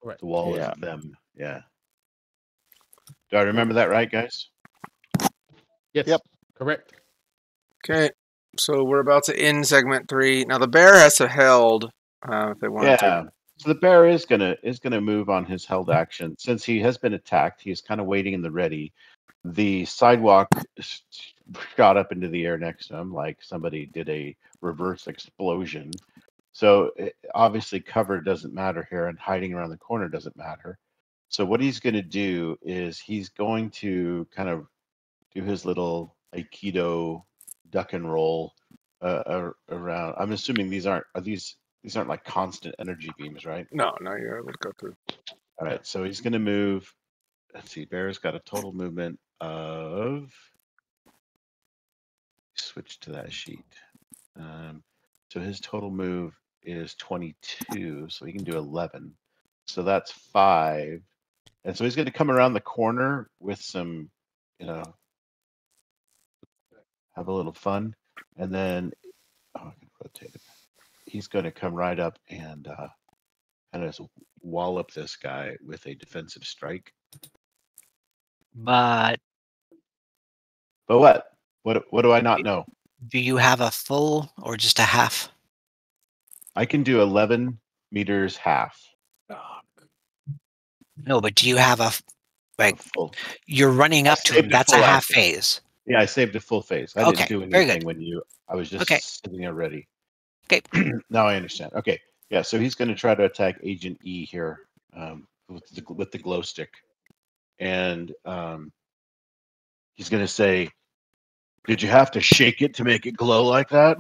Right. The wall Yeah. is them. Yeah. Do I remember that right, guys? Yes. Yep. Correct. Okay, so we're about to end segment 3. Now the bear has to held if they want to. Yeah. So the bear is gonna move on his held action since he has been attacked. He's kind of waiting in the ready. The sidewalk shot up into the air next to him like somebody did a reverse explosion. So obviously cover doesn't matter here, and hiding around the corner doesn't matter. So what he's going to do is he's going to kind of do his little Aikido duck and roll around. I'm assuming these aren't like constant energy beams, right? No, you're able to go through. All right, so he's going to move. Let's see, Bear's got a total movement of. Switch to that sheet. So his total move is 22, so he can do 11. So that's 5. And so he's going to come around the corner with some, have a little fun. And then, I can rotate it. He's going to come right up and kind of wallop this guy with a defensive strike. But what? What do I not know? do you have a full or just a half? I can do 11 meters half. No, but do you have a Full. You're running up to him? That's a half phase. Yeah, I saved a full phase. I didn't do anything when I was just sitting there ready. Okay. Now I understand. Okay. Yeah, so he's going to try to attack Agent E here with the glow stick. And he's going to say, "Did you have to shake it to make it glow like that?"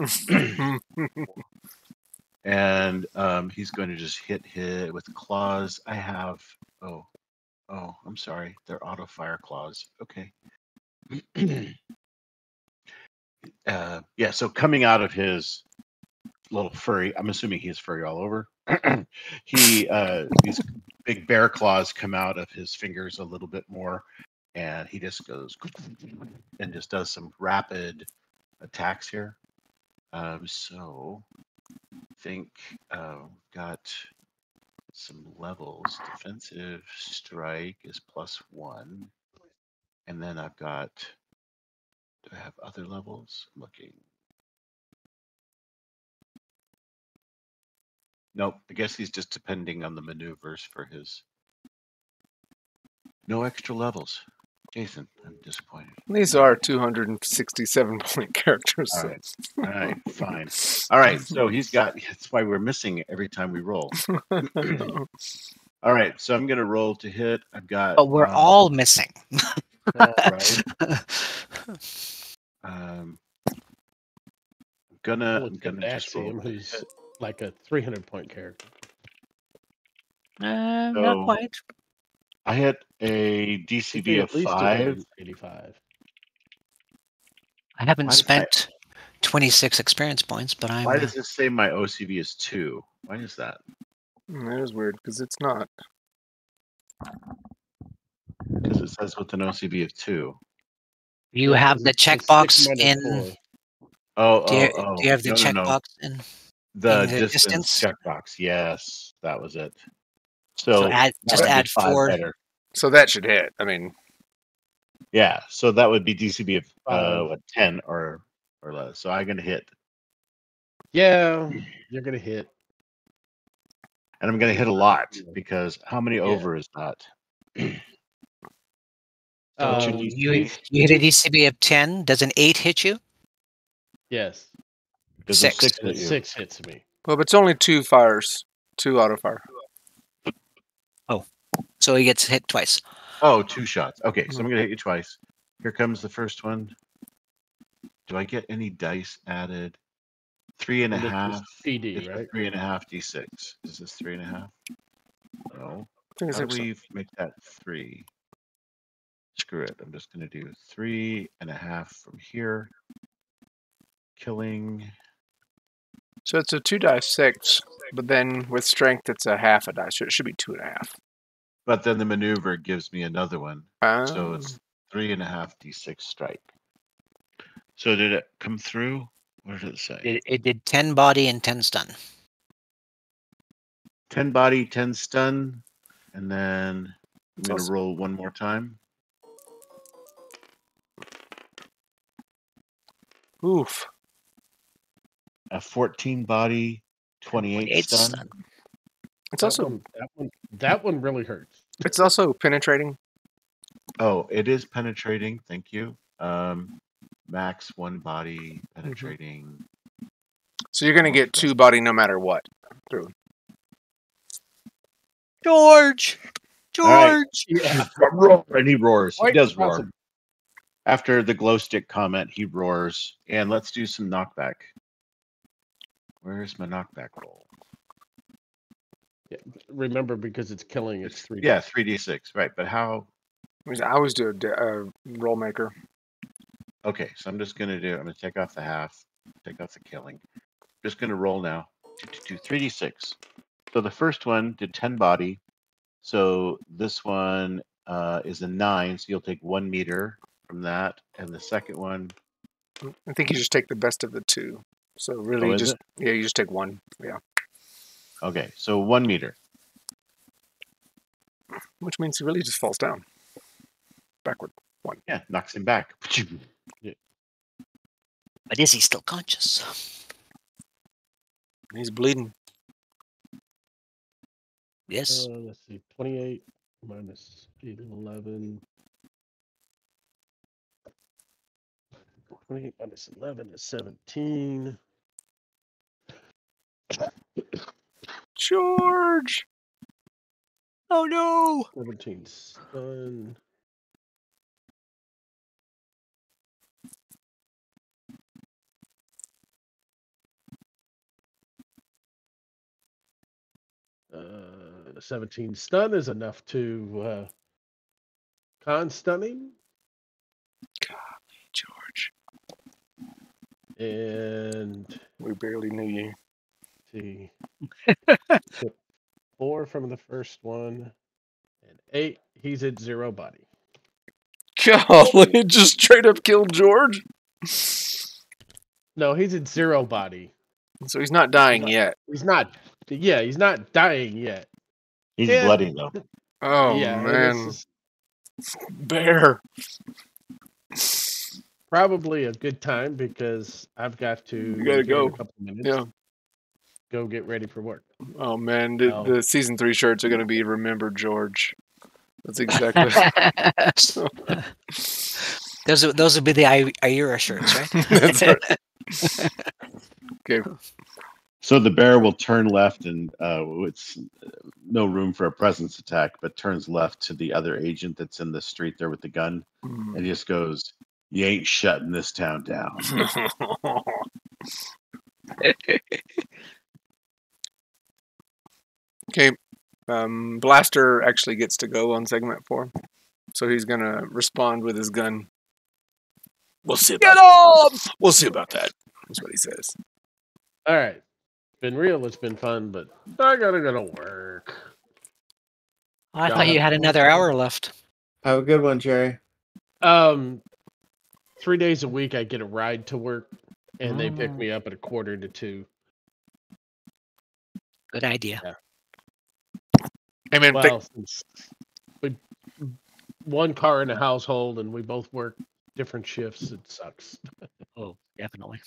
And he's going to just hit with claws. I have, oh, I'm sorry. They're auto fire claws. Okay. Yeah, so coming out of his little furry, I'm assuming he has furry all over. These big bear claws come out of his fingers a little bit more, and he just goes and just does some rapid attacks here. So I think got some levels. Defensive strike is +1, and then I've got. Do I have other levels? I'm looking. Nope. I guess he's just depending on the maneuvers for his. No extra levels. Jason, I'm disappointed. These are 267-point characters. All right. All right, fine. All right, so he's got. That's why we're missing every time we roll. All right, so I'm going to roll to hit. I've got. But we're all missing. Right. I'm gonna just roll. Who's like a 300-point character. Not quite. I hit a DCB of 5. 85. I haven't spent 26 experience points, but I'm. Why does this say my OCV is 2? Why is that? That is weird because it's not. Because it says with an OCV of 2. You have the checkbox in. Do you have the checkbox in? The distance checkbox. Yes, that was it. So add 4. Better. So that should hit. I mean. Yeah, so that would be DCB of 10 or less. So I'm gonna hit. Yeah, you're gonna hit. And I'm gonna hit a lot because how many over is that? You hit a DCB of 10. Does an 8 hit you? Yes. Does 6. 6 hits me. Well, but it's only 2 fires, 2 auto fire. Oh, so he gets hit twice. Oh, 2 shots. Okay, so I'm gonna hit you twice. Here comes the first one. Do I get any dice added? 3.5. And it's just PD, It's right? 3.5 d6. Is this 3.5? No. think How do it's we make that 3? Screw it. I'm just going to do 3.5 from here. Killing. So it's a 2d6, but then with strength, it's a half a dice. So it should be 2.5. But then the maneuver gives me another one. So Um, it's 3.5 d6 strike. So did it come through? What did it say? It did 10 body and 10 stun. 10 body, 10 stun. And then I'm going to awesome. roll one more time. Oof. A 14 body, 28 stun. It's also that one really hurts. it's also penetrating. Oh, it is penetrating. Thank you. Max 1 body penetrating. So you're gonna get 2 body no matter what. Through. George! right. Yeah. And he roars. Quite He does impressive. roar. After the glow stick comment, he roars. And let's do some knockback. Where's my knockback roll? Remember, because it's killing, it's 3. Yeah, 3d6. Right, but how? I always do a roll maker. Okay, so I'm going to take off the half, take off the killing. Just going to roll now. 3d6. So the first one did 10 body. So this one is a 9, so you'll take 1 meter from that. And the second one. I think you just take the best of the 2. So really, is it? you just take 1. Yeah. Okay, so 1 meter. Which means he really just falls down. Backward. 1. Yeah, knocks him back. But is he still conscious? He's bleeding. Yes. Let's see. 28 minus 11. 28 minus 11 is 17. George! Oh no! 17 stun. Uh, 17 stun is enough to con stunning. George. And We barely knew you. see. 4 from the first one. And 8. He's at 0 body. Golly, it just straight up killed George. No, he's at 0 body. So he's not dying yet. He's not. Yeah, he's not dying yet. He's And- bloody though. Oh yeah, and man, it's bear. probably a good time because I've got to. You gotta here in go. a couple of minutes. Yeah. Go get ready for work. Oh man, No. the season 3 shirts are gonna be "Remember George." That's exactly. Those would be the IERA shirts, right? That's right. Okay. So the bear will turn left, and it's no room for a presence attack, but turns left to the other agent that's in the street there with the gun, and he just goes, "You ain't shutting this town down." Okay. Blaster actually gets to go on segment 4, so he's gonna respond with his gun. We'll see about that. We'll see about that. That's what he says. All right. Been real. It's been fun, but I gotta go to work. I thought you had another hour left. Have a good one, Jerry. 3 days a week, I get a ride to work, and they pick me up at 1:45. Good idea. Hey man, Well, since we one car in a household and we both work different shifts, it sucks. Oh, definitely.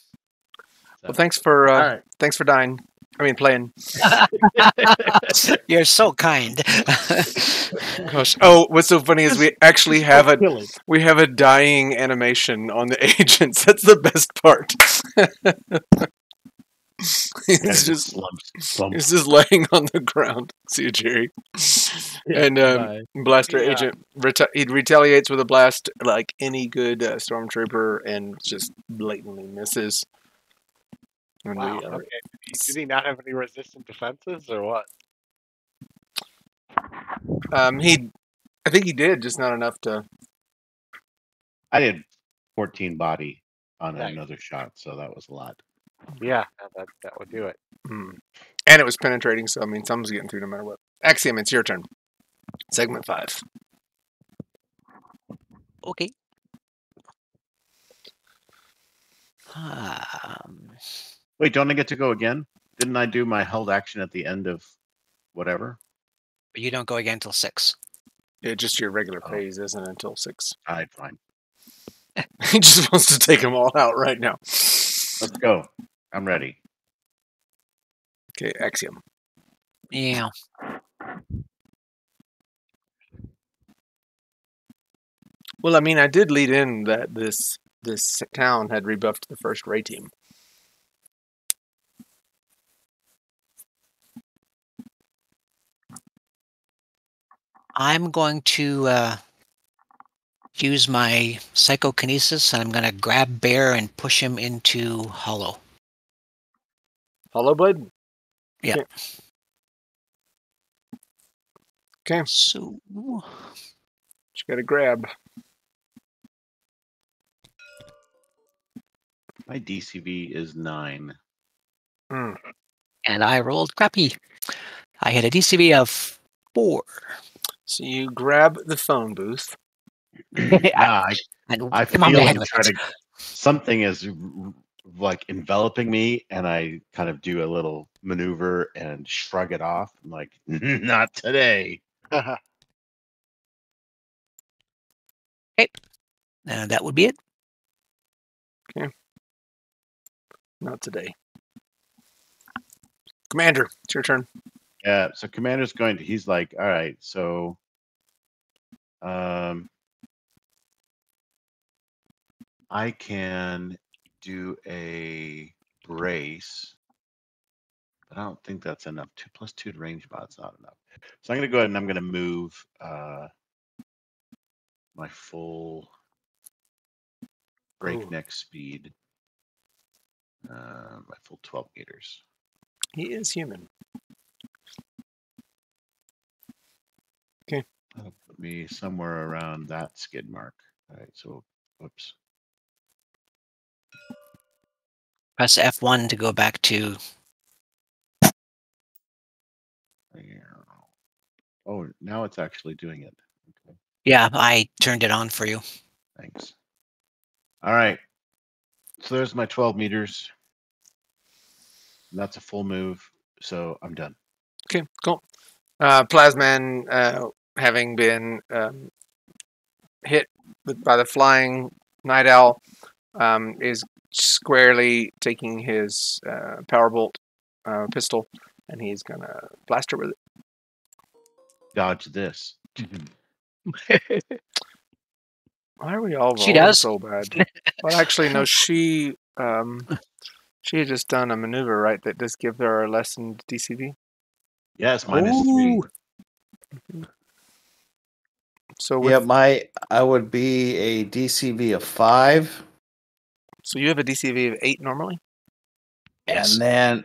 well, thanks for All right. thanks for dying. I mean, playing. You're so kind. Gosh. Oh, what's so funny is we actually have a Killing. dying animation on the agents. That's the best part. He's just slumps. he's just laying on the ground. See you, Jerry. Yeah, And bye. Blaster Yeah. Agent he retaliates with a blast like any good stormtrooper, and just blatantly misses. And Wow. we, Okay. Did he not have any resistant defenses or what? I think he did, just not enough to. I did 14 body on Nice. another shot, so that was a lot. Yeah, that would do it. And it was penetrating, so I mean, something's getting through no matter what. Axiom, it's your turn. Segment 5. Okay. Um, Wait, don't I get to go again? Didn't I do my held action at the end of whatever? you don't go again until 6. Yeah, just your regular Oh. phase isn't until 6. All right, fine. He just wants to take them all out right now. Let's go. I'm ready. Okay, Axiom. Yeah. Well, I mean, I did lead in that this town had rebuffed the first Ray team. I'm going to use my psychokinesis, and I'm going to grab Bear and push him into Hollow. Hollow Blade? Yeah. Okay. So, You got to grab. My DCV is 9. and I rolled crappy. I had a DCV of 4. So you grab the phone booth. I And feel come on, him try to. Something is like enveloping me, and I kind of do a little maneuver and shrug it off. I'm like, not today. that would be it. Not today. Commander, it's your turn. Yeah. So Commander's going to. He's like, all right. So, I can do a brace, but I don't think that's enough. 2+2 to range bot's not enough. So I'm going to go ahead and I'm going to move my full breakneck speed, my full 12 meters. He is human. That'll put me somewhere around that skid mark. All right, so, whoops. Press F1 to go back to. Oh, now it's actually doing it. Okay, Yeah, I turned it on for you. thanks. All right, so there's my 12 meters. And that's a full move, so I'm done. Okay, cool. Plasman, having been hit by the flying night owl, is squarely taking his powerbolt pistol, and he's gonna blast her with it. Dodge this. Why are we all She rolling does. so bad? Well, actually, no. She had just done a maneuver, right? That does give her a lessened DCV. Yes, -3. So with, Yeah, I would be a DCV of 5. so you have a DCV of 8 normally. Yes. And then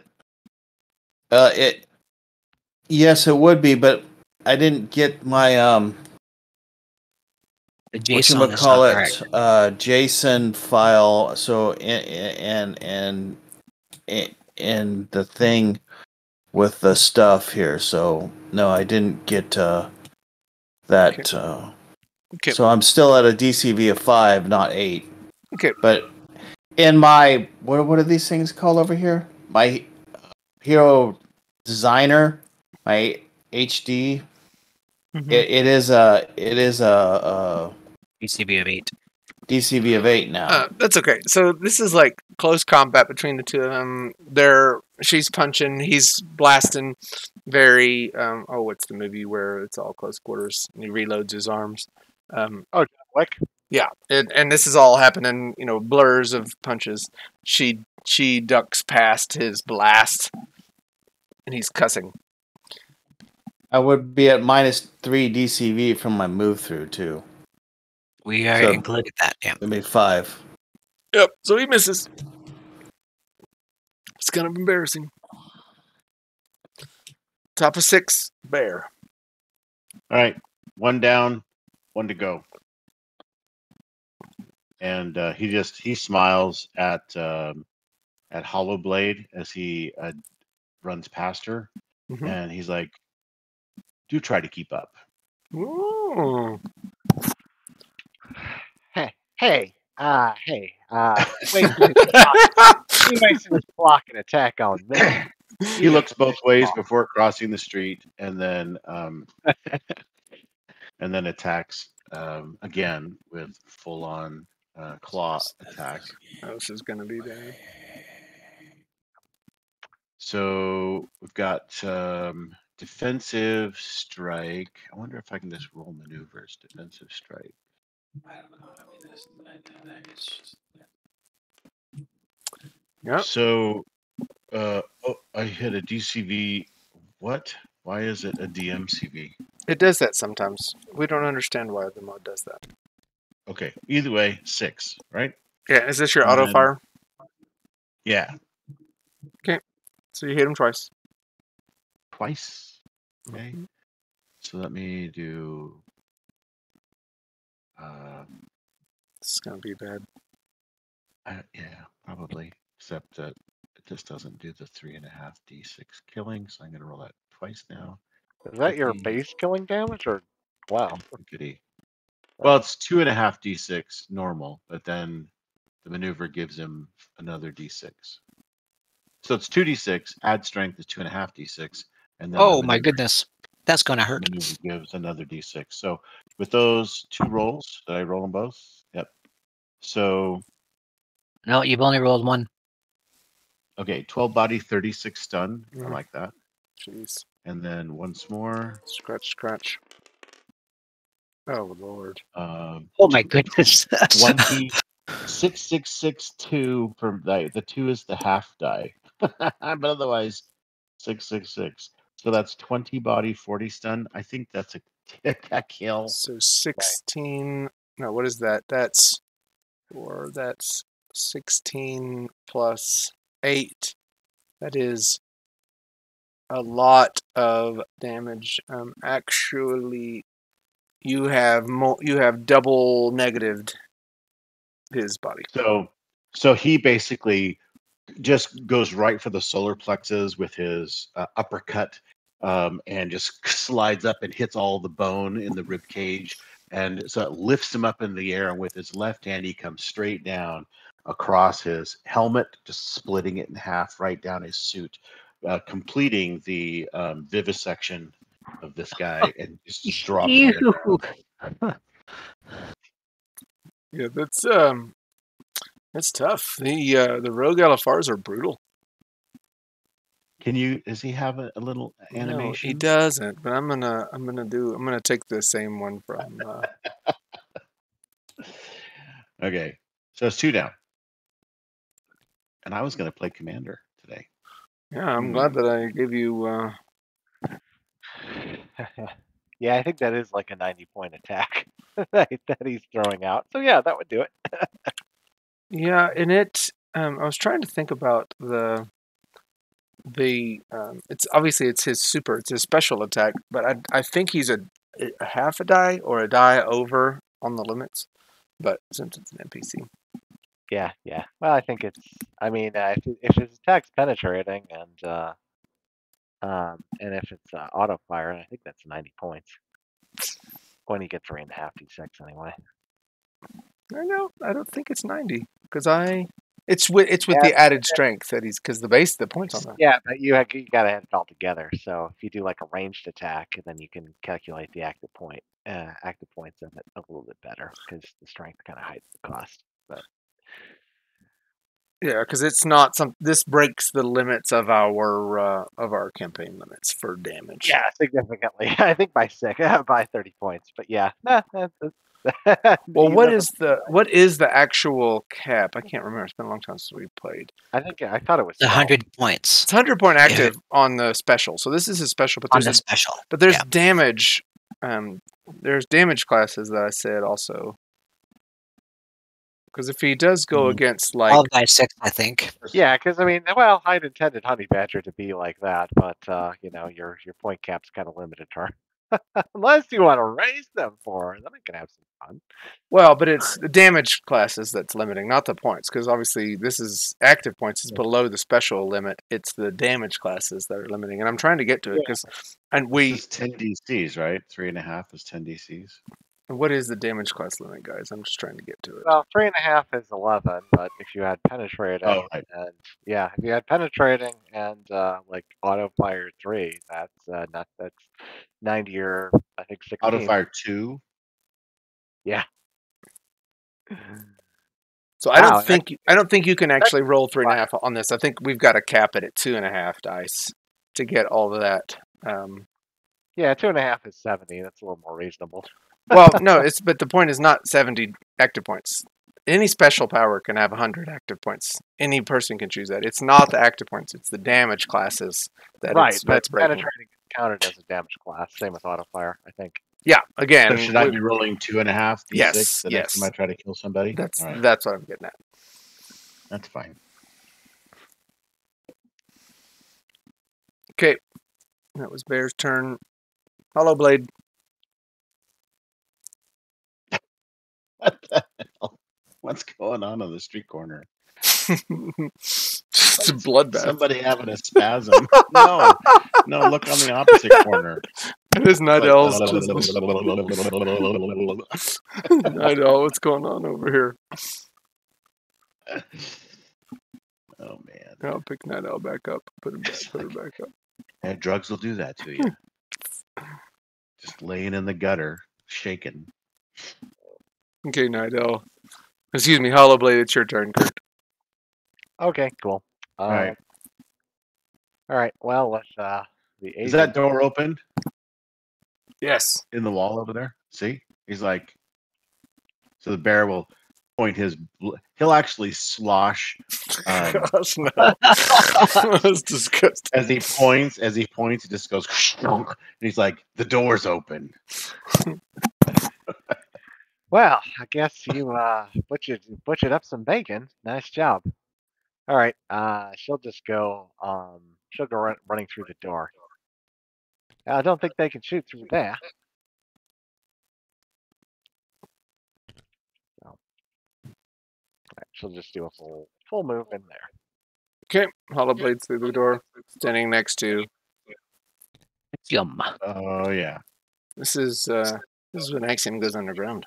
yes, it would be, but I didn't get my The JSON is not correct. JSON file. So in the thing with the stuff here. So no, I didn't get that. Okay. So I'm still at a DCV of 5, not 8. Okay. But in my what are these things called over here? My hero designer, my HD. Mhm. It is a DCV of 8. DCV of 8 now. That's okay. So this is like close combat between the two of them. She's punching, he's blasting. Very. What's the movie where it's all close quarters and he reloads his arms? Oh, John Wick. Yeah, and this is all happening. Blurs of punches. She she ducks past his blast, and he's cussing. I would be at -3 DCV from my move through too. We are So- included that. Yeah. It'd be 5. Yep. So he misses. It's kind of embarrassing. Top of 6, bear. All right, 1 down, 1 to go. And he smiles at Hollowblade as he runs past her, Mhm. and he's like, "Do try to keep up." Ooh. Hey, wait, you wasting this block and attack on me. He looks both ways before crossing the street, and then attacks again with full-on claw attack. Oh, this is gonna be bad. So we've got defensive strike. I wonder if I can just roll maneuvers. Defensive strike. I don't know. I mean, it's just... Yep. So, I hit a DCV. What? Why is it a DMCV? It does that sometimes. We don't understand why the mod does that. Okay. Either way, 6, right? Yeah, is this your And auto then- fire? Yeah. So you hit him twice. Twice. Okay. So let me do. This is gonna be bad. Yeah, probably. Except that it just doesn't do the 3.5 D6 killing, so I'm gonna roll that twice now. Is that your 50. base killing damage or wow? Goody. Well, it's 2.5 D6 normal, but then the maneuver gives him another D6. So it's 2d6. Add strength is 2.5 d6, and then Oh the my maneuver- goodness, that's gonna hurt. maneuver gives another d6. So with those 2 rolls, did I roll them both? Yep. So No, you've only rolled 1. okay, 12 body, 36 stun. I Mhm. like that. Jeez. And then once more. Scratch, scratch. Oh Lord. Oh my goodness. 1p 6662 for the 2 is the half die, but otherwise 666. So that's 20 body, 40 stun. I think that's a kill. So 16. No, what is that? That's 4. That's 16 plus 8. That is a lot of damage. Actually, you have You have double negatived his body. So he basically just goes right for the solar plexus with his uppercut, and just slides up and hits all the bone in the rib cage, and so it lifts him up in the air, and with his left hand he comes straight down across his helmet, just splitting it in half right down his suit, completing the vivisection of this guy, and just drops on the ground. Yeah, that's tough. The rogue LFRs are brutal. Does he have a little animation? No, he doesn't. But I'm gonna take the same one from. Okay, so it's 2 down, and I was going to play commander today. Yeah, I'm glad that I gave you. Yeah, I think that is like a 90-point attack that he's throwing out. So yeah, that would do it. Yeah, and I was trying to think about it's obviously it's his special attack, but I think he's a half a die or a die over on the limits, but since it's an NPC. Yeah. Well, I think it's. I mean, if his attack's penetrating and if it's auto fire, I think that's 90 points. When you get 3.5 d6 anyway. I don't think it's 90 because it's with Yeah. the added strength that because the points on that. Yeah, but you gotta add it all together. So if you do like a ranged attack, then you can calculate the active points of it a little bit better because the strength kind of hides the cost. But Yeah, because it's not this breaks the limits of our campaign limits for damage. yeah, significantly. I think by 30 points. But yeah, that's Well, He what doesn't- is the actual cap? I can't remember. It's been a long time since we played. I thought it was 100 points It's 100 point active on the special. So this is a special, but on there's the special. there's Yeah. damage. There's damage classes that I said also. Because if he does go against like 12 by 6, I think. Yeah, because I mean, well, I'd intended Honey Badger to be like that, but you know, your point cap's kind of limited, her. Unless you want to raise them for her, then I can have some fun. well, but it's the damage classes that's limiting, not the points. Because obviously this is active points is below the special limit. It's the damage classes that are limiting, and I'm trying to get to it because, and This is 10 DCs, right? 3.5 is 10 DCs. what is the damage class limit, guys? I'm just trying to get to it. Well, 3.5 is 11, but if you had penetrating, Oh, right. and yeah, if you had penetrating and like auto fire 3, that's 90 or I think 16. Auto fire 2. Yeah. So I Wow, don't think you can actually roll 3.5 on this. I think we've got to cap it at 2.5 dice to get all of that. Yeah, 2.5 is 70. That's a little more reasonable. Well, no, but the point is not 70 active points. Any special power can have 100 active points. Any person can choose that. It's not the active points; it's the damage classes that Right, it's but breaking. penetrating is counted as a damage class. Same with auto fire, I think. Yeah, again, So should I be rolling 2.5 D6 Yes, the next yes. time I try to kill somebody? that's All right, that's what I'm getting at. that's fine. Okay, that was Bear's turn. Hollow Blade. What the hell? What's going on the street corner? Just a bloodbath. Somebody having a spasm. No, look on the opposite corner. It is Night Owl's. Like, Night Owl, what's going on over here? oh man, I'll pick Night Owl back up. Put her back up. and drugs will do that to you. Just laying in the gutter, shaking. Okay, Night Owl. Excuse me, Hollow Blade, it's your turn, Kurt. Okay, cool. All right. All right. Well, let's the Is that agent. door open Yes. in the wall over there? See, he's like, so the bear will point his. He'll actually slosh Gosh, no. That's disgusting. as he points. As he points, it just goes, and he's like, the door's open. Well, I guess you butchered up some bacon. Nice job. All right. She'll just go. She'll go running through the door. I don't think they can shoot through there. So, all right, she'll just do a full move in there. Okay, Hollow Blade's through the door, standing next to. Yum. Oh yeah. This is when Axiom goes underground.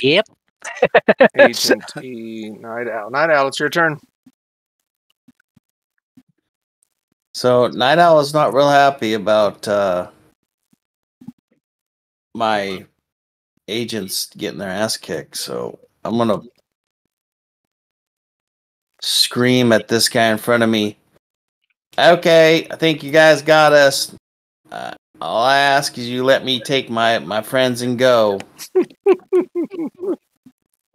Yep. Agent E, Night Owl. Night Owl, it's your turn. So Night Owl is not real happy about my agents getting their ass kicked. So I'm gonna scream at this guy in front of me. Okay, I think you guys got us. All I ask is you let me take my friends and go.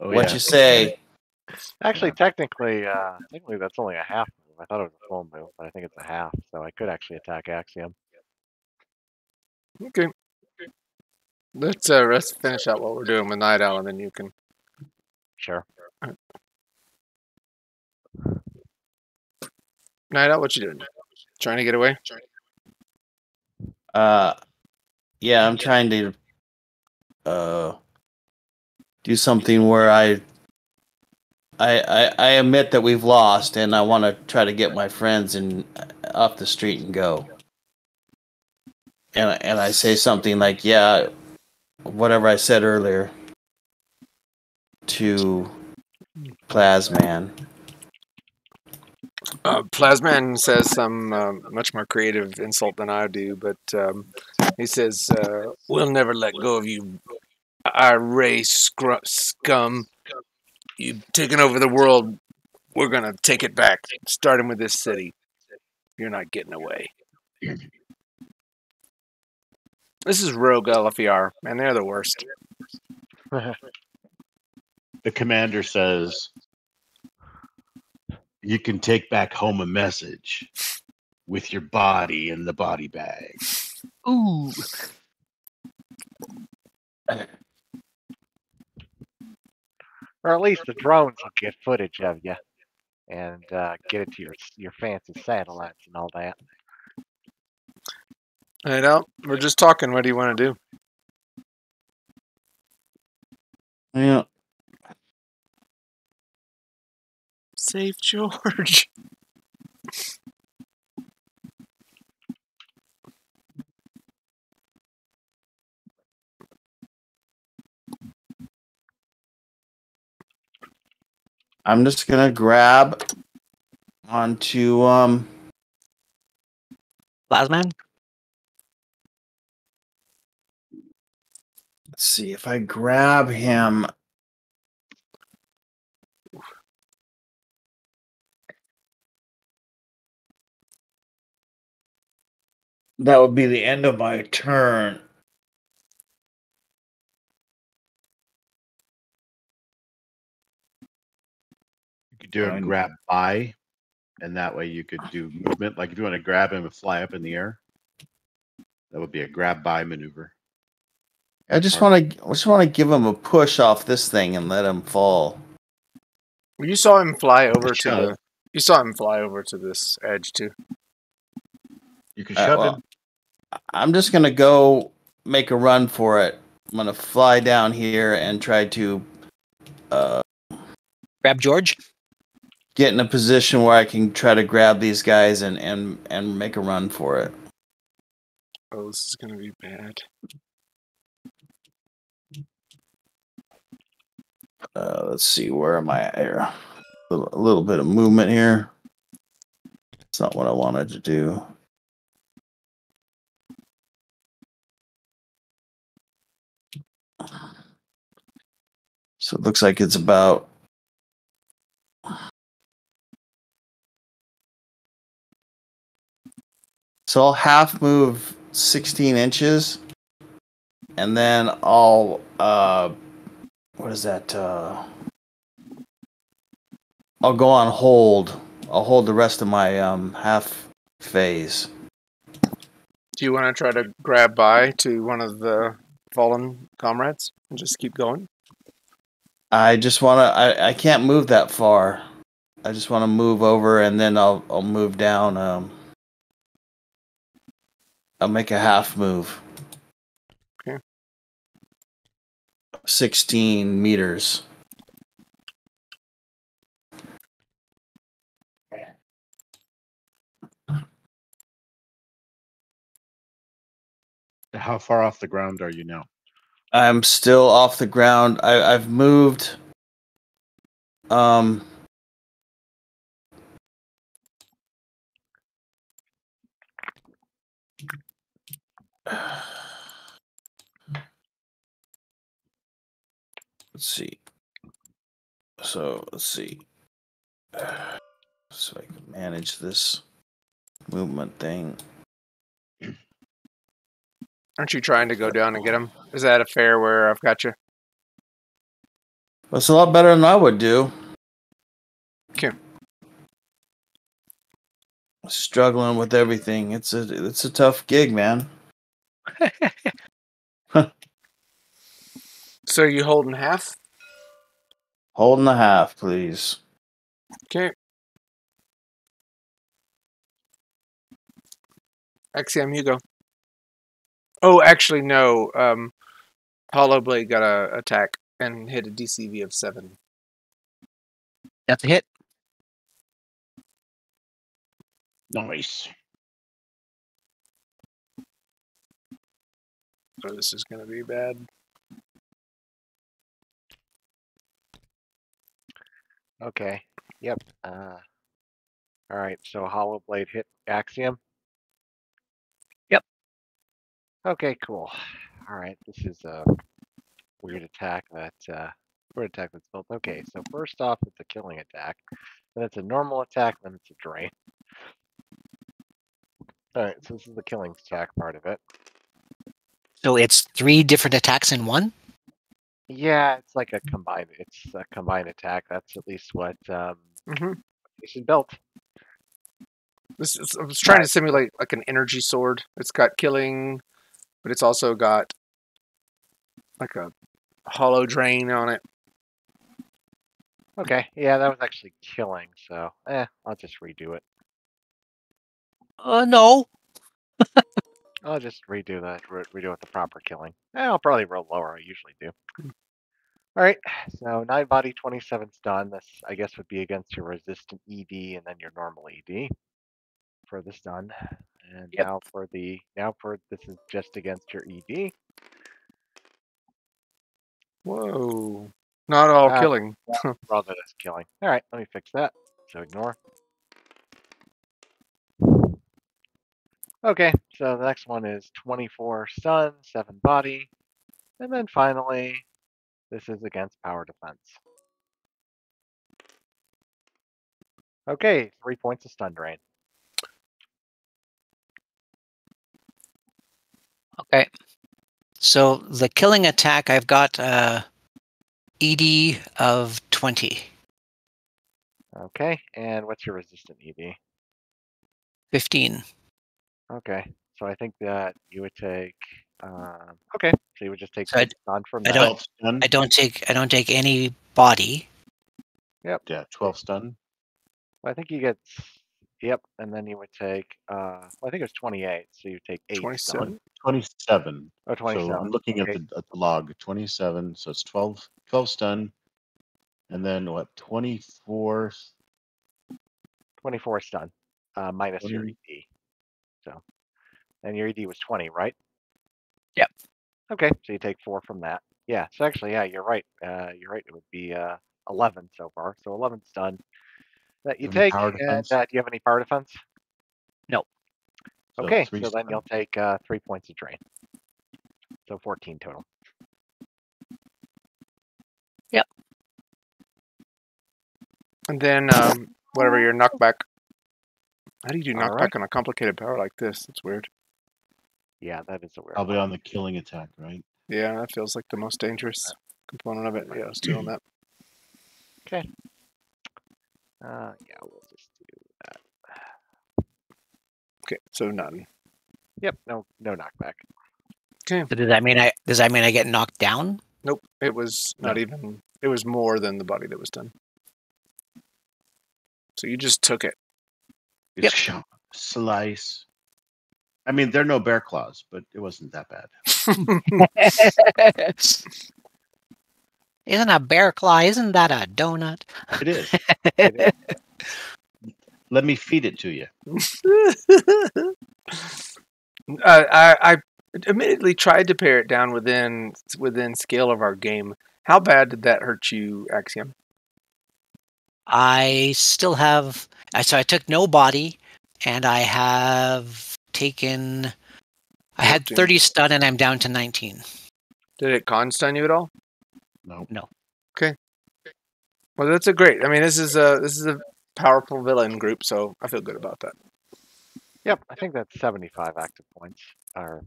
Oh, What yeah. you say? Actually, technically, that's only a half move. I thought it was a full move, but I think it's a half, so I could actually attack Axiom. Okay. Let's finish out what we're doing with Night Owl, and then you can. Sure. Night Owl, what you doing? Trying to get away? Yeah, I'm trying to do something where I admit that we've lost, and I want to try to get my friends off the street and go. And I say something like, yeah, whatever I said earlier to Plasman. Plasman says some much more creative insult than I do, but he says, "We'll never let go of you, IERA scum. You've taken over the world. We're gonna take it back, starting with this city. You're not getting away." This is Rogue LFER, man. They're the worst. The commander says, "You can take back home a message with your body in the body bag." Ooh. Or at least the drones will get footage of you and get it to your fancy satellites and all that. I know. We're just talking. What do you want to do? Yeah. Save George. I'm just gonna grab onto Plasman? let's see if I grab him. That would be the end of my turn. You could do a grab by, and that way you could do movement. Like if you want to grab him and fly up in the air, that would be a grab by maneuver. I just want to give him a push off this thing and let him fall. You saw him fly over to Shove. the. You saw him fly over to this edge too. You could shove him. I'm just gonna go make a run for it. I'm gonna fly down here and try to Grab George? get in a position where I can try to grab these guys and make a run for it. Oh, this is gonna be bad. Let's see, where am I at here? A little bit of movement here. It's not what I wanted to do. So it looks like it's about so I'll half move 16 inches and then I'll what is that? I'll go on hold. I'll hold the rest of my half phase. Do you want to try to grab by to one of the fallen comrades and just keep going? I just want to. I can't move that far. I just want to move over and then I'll move down. I'll make a half move. Okay. 16 meters. How far off the ground are you now? I'm still off the ground. I've moved. Let's see. So let's see. So I can manage this movement thing. Aren't you trying to go down and get him? Is that a fair where I've got you? That's a lot better than I would do. Okay. Struggling with everything. It's a tough gig, man. So are you holding half? Holding the half, please. Okay. XM, you go. Oh, actually, no. Hollow Blade got a attack and hit a DCV of 7. That's a hit. Nice. So this is going to be bad. Okay. Yep. All right. So Hollow Blade hit Axiom. Yep. Okay. Cool. All right. This is a weird attack that's built. Okay. So first off, it's a killing attack. Then it's a normal attack. Then it's a drain. All right. So this is the killing attack part of it. So it's 3 different attacks in one? Yeah, it's like a combined. It's a combined attack. That's at least what Hmm. Jason built. I was trying to simulate like an energy sword. It's got killing, but it's also got like a hollow drain on it. Okay, yeah, that was actually killing. So, I'll just redo it. No. I'll just redo that. Redo it with the proper killing. I'll probably roll lower. I usually do. All right, so 9 body, 27 stun. This, I guess, would be against your resistant ED and then your normal ED for the stun. And Yep. now for this is just against your ED. Whoa! Not all killing. Rather that's killing. All right, let me fix that. So ignore. Okay, so the next one is 24 stun, 7 body, and then finally, this is against power defense. Okay, 3 points of stun drain. Okay. So the killing attack, I've got ED of 20. Okay, and what's your resistant ED? 15. Okay, so I think that you would take. Okay, so you would just take So some stun from I that. 12 stun. I don't take any body. Yep. Yeah, 12 stun. Well, I think you get. Yep, and then you would take. Well, I think it was 28, so you take 8 stun. 27. 27. Oh, 27. So I'm looking okay. at the log. 27. So it's 12 stun. And then what? 24. 24 stun, minus your 20. ED. So, and your ED was 20, right? Yep. Okay, so you take 4 from that. Yeah. So actually, yeah, you're right. You're right. It would be 11 so far. So 11 stun that you Any take. power And defense? do you have any power defense? No. So Okay, 3 so then stun. you'll take 3 points of drain. So 14 total. Yep. And then whatever your knockback. How do you do All knockback right. on a complicated power like this? That's weird. Yeah, that is a weird Probably one. on the killing attack, right? Yeah, that feels like the most dangerous component of it. Yeah, let's do on that. Okay. Yeah, we'll just do that. Okay, so none. Yep, no knockback. Okay. So does that mean I get knocked down? Nope. It was not No. even. It was more than the body that was done. So you just took it. It's slice. I mean, they're no bear claws, but it wasn't that bad. Isn't a bear claw? Isn't that a donut? It is. It is. Let me feed it to you. I admittedly tried to pare it down within scale of our game. How bad did that hurt you, Axiom? I still have. So I took no body, and I have taken. I had 14. 30 stun, and I'm down to 19. Did it con stun you at all? No. No. Okay. Well, that's a great. I mean, this is a powerful villain group, so I feel good about that. Yep, I think that's 75 active points, or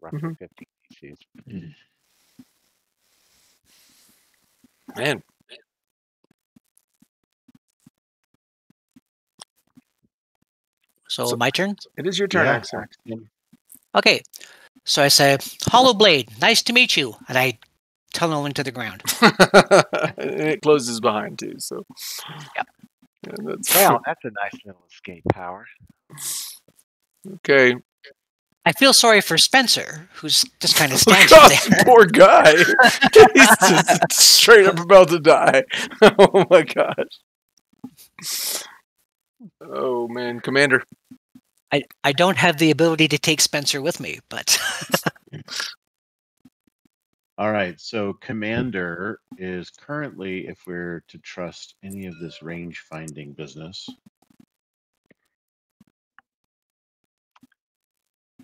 roughly Mhm. 50 PCs. Man. So my turn. It is your turn, Yeah. Axiom. Okay. So I say, "Hollow Blade, nice to meet you," and I tunnel into the ground. And it closes behind too. So. Yep. Yeah, that's Well, that's a nice little escape power. okay. I feel sorry for Spencer, who's just kind of Oh, standing gosh, there. poor guy. He's just straight up about to die. Oh my gosh. Oh man, Commander. I don't have the ability to take Spencer with me, but All right. So Commander is currently, if we're to trust any of this range finding business,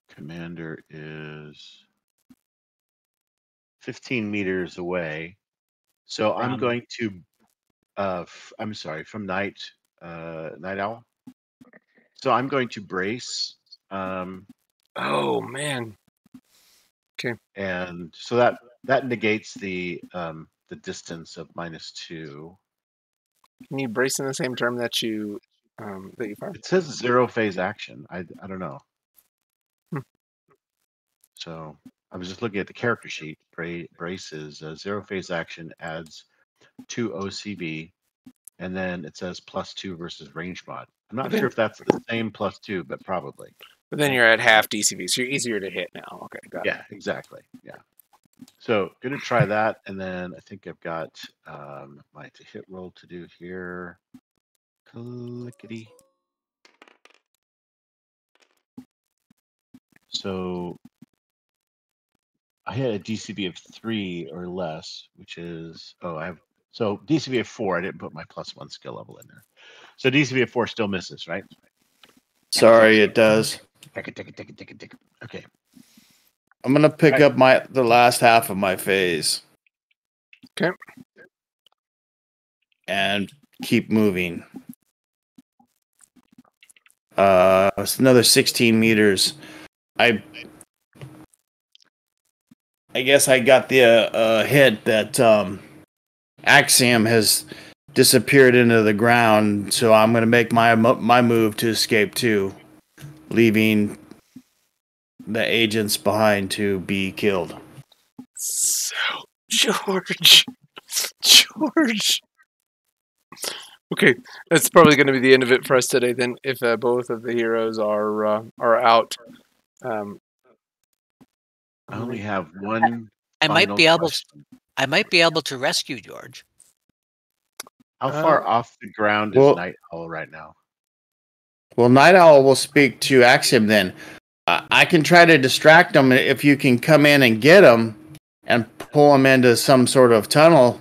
Commander is 15 meters away. So I'm going to, I'm sorry, from Night Owl. So I'm going to brace. Oh man. Okay. And so that negates the distance of -2. Can you brace in the same term that you fire? It says 0 phase action. I don't know. Hmm. So I was just looking at the character sheet. Brace is 0 phase action, adds 2 OCB, and then it says +2 versus range mod. I'm not sure if that's the same +2, but probably. But then you're at half DCV, so you're easier to hit now. Okay, got it. Yeah, exactly. Yeah. So going to try that, and then I think I've got my to hit roll to do here. Clickety. So I had a DCB of 3 or less, which is so DCB of 4. I didn't put my +1 skill level in there. So DCB of 4 still misses, right? Sorry, it does. Okay. I'm gonna pick up the last half of my phase. Okay. And keep moving. It's another 16 meters. I guess I got the hit that Axiom has disappeared into the ground, so I'm gonna make my move to escape too, leaving the agents behind to be killed. So, George. Okay, that's probably going to be the end of it for us today. Then, if both of the heroes are out, I only have one. I might be able. Question. I might be able to rescue George. How far off the ground is Night Owl right now? Well, Night Owl will speak to Axiom then. I can try to distract him if you can come in and get him and pull him into some sort of tunnel.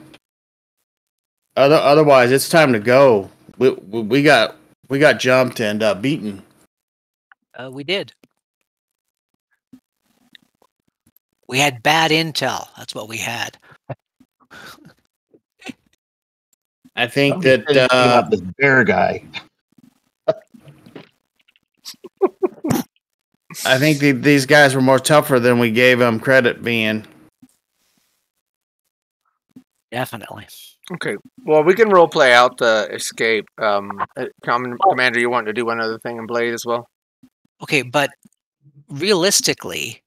Otherwise, it's time to go. We got jumped and beaten. We did. We had bad intel. That's what we had. I think about this bear guy. I think these guys were more tougher than we gave them credit being. Definitely. Okay. Well, we can role play out the escape. Commander, you want to do one other thing in Blade as well? Okay, but realistically,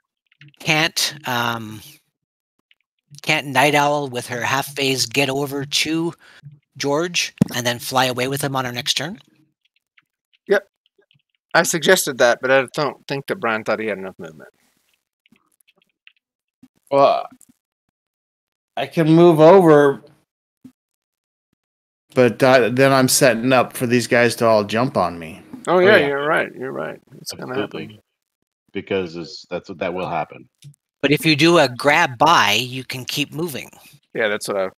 can't Night Owl with her half phase get over to George and then fly away with him on her next turn? Yep. I suggested that, but I don't think that Brian thought he had enough movement. Well, I can move over, but then I'm setting up for these guys to all jump on me. Oh yeah, you're right. You're right. It's going to happen. Because that will happen. But if you do a grab by, you can keep moving. Yeah, that's what I.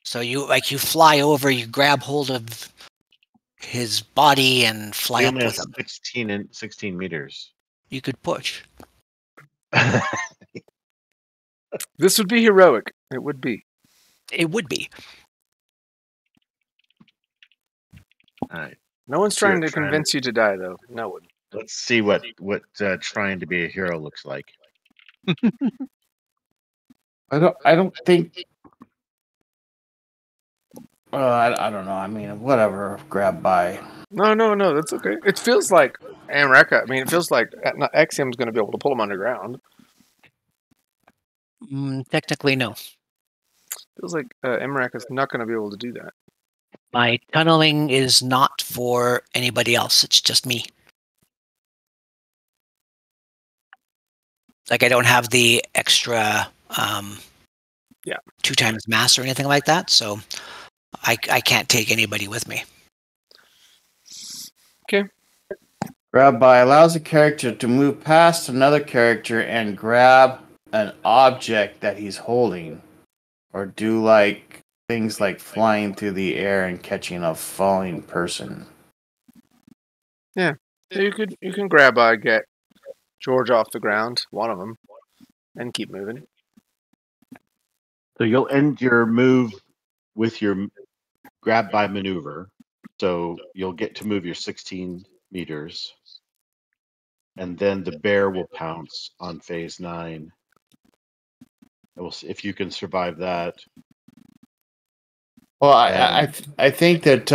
So you fly over, you grab hold of his body and fly up with him. 16 meters. You could push. This would be heroic. It would be. It would be. All right. No one's trying to convince you to die, though. No one. Let's see what trying to be a hero looks like. I don't think. I don't know. I mean, whatever. Grab by. No. That's okay. It feels like Amreka. I mean, it feels like Axiom's going to be able to pull him underground. Technically, no. Feels like Amreka's not going to be able to do that. My tunneling is not for anybody else. It's just me. Like I don't have the extra 2 times mass or anything like that, so I can't take anybody with me. Okay. Grab by allows a character to move past another character and grab an object that he's holding, or do things like flying through the air and catching a falling person. Yeah, you can grab by, get George off the ground, one of them, and keep moving. So you'll end your move with your grab by maneuver. So you'll get to move your 16 meters. and then the bear will pounce on phase 9. And we'll see if you can survive that. Well, I think that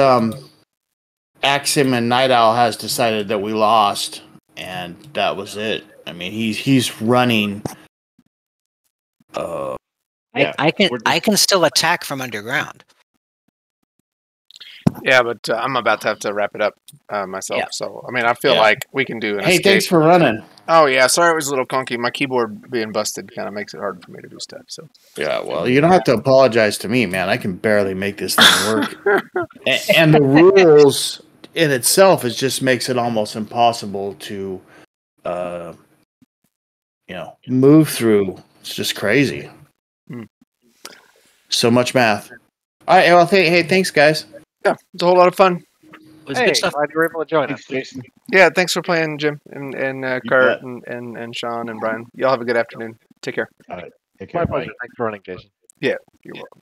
Axim and Night Owl has decided that we lost, and that was it. I mean, he's running. Yeah, I can still attack from underground. Yeah, but I'm about to have to wrap it up myself. Yeah. So, I mean, I feel Yeah. like we can do an Hey, escape. thanks for running. Oh, yeah. Sorry it was a little clunky. My keyboard being busted kind of makes it hard for me to do stuff. So, Yeah, well, you don't have to apologize to me, man. I can barely make this thing work. And the rules in itself is just makes it almost impossible to, move through. It's just crazy. So much math. All right, well, hey, thanks, guys. yeah, it's a whole lot of fun. It was Hey, good stuff. glad you were able to join us. Thanks, Jason. Yeah, thanks for playing, Jim and Kurt bet. and Sean and Brian. Y'all have a good afternoon. Take care. Take My care. Bye. pleasure. Thanks for running, Jason. You're welcome.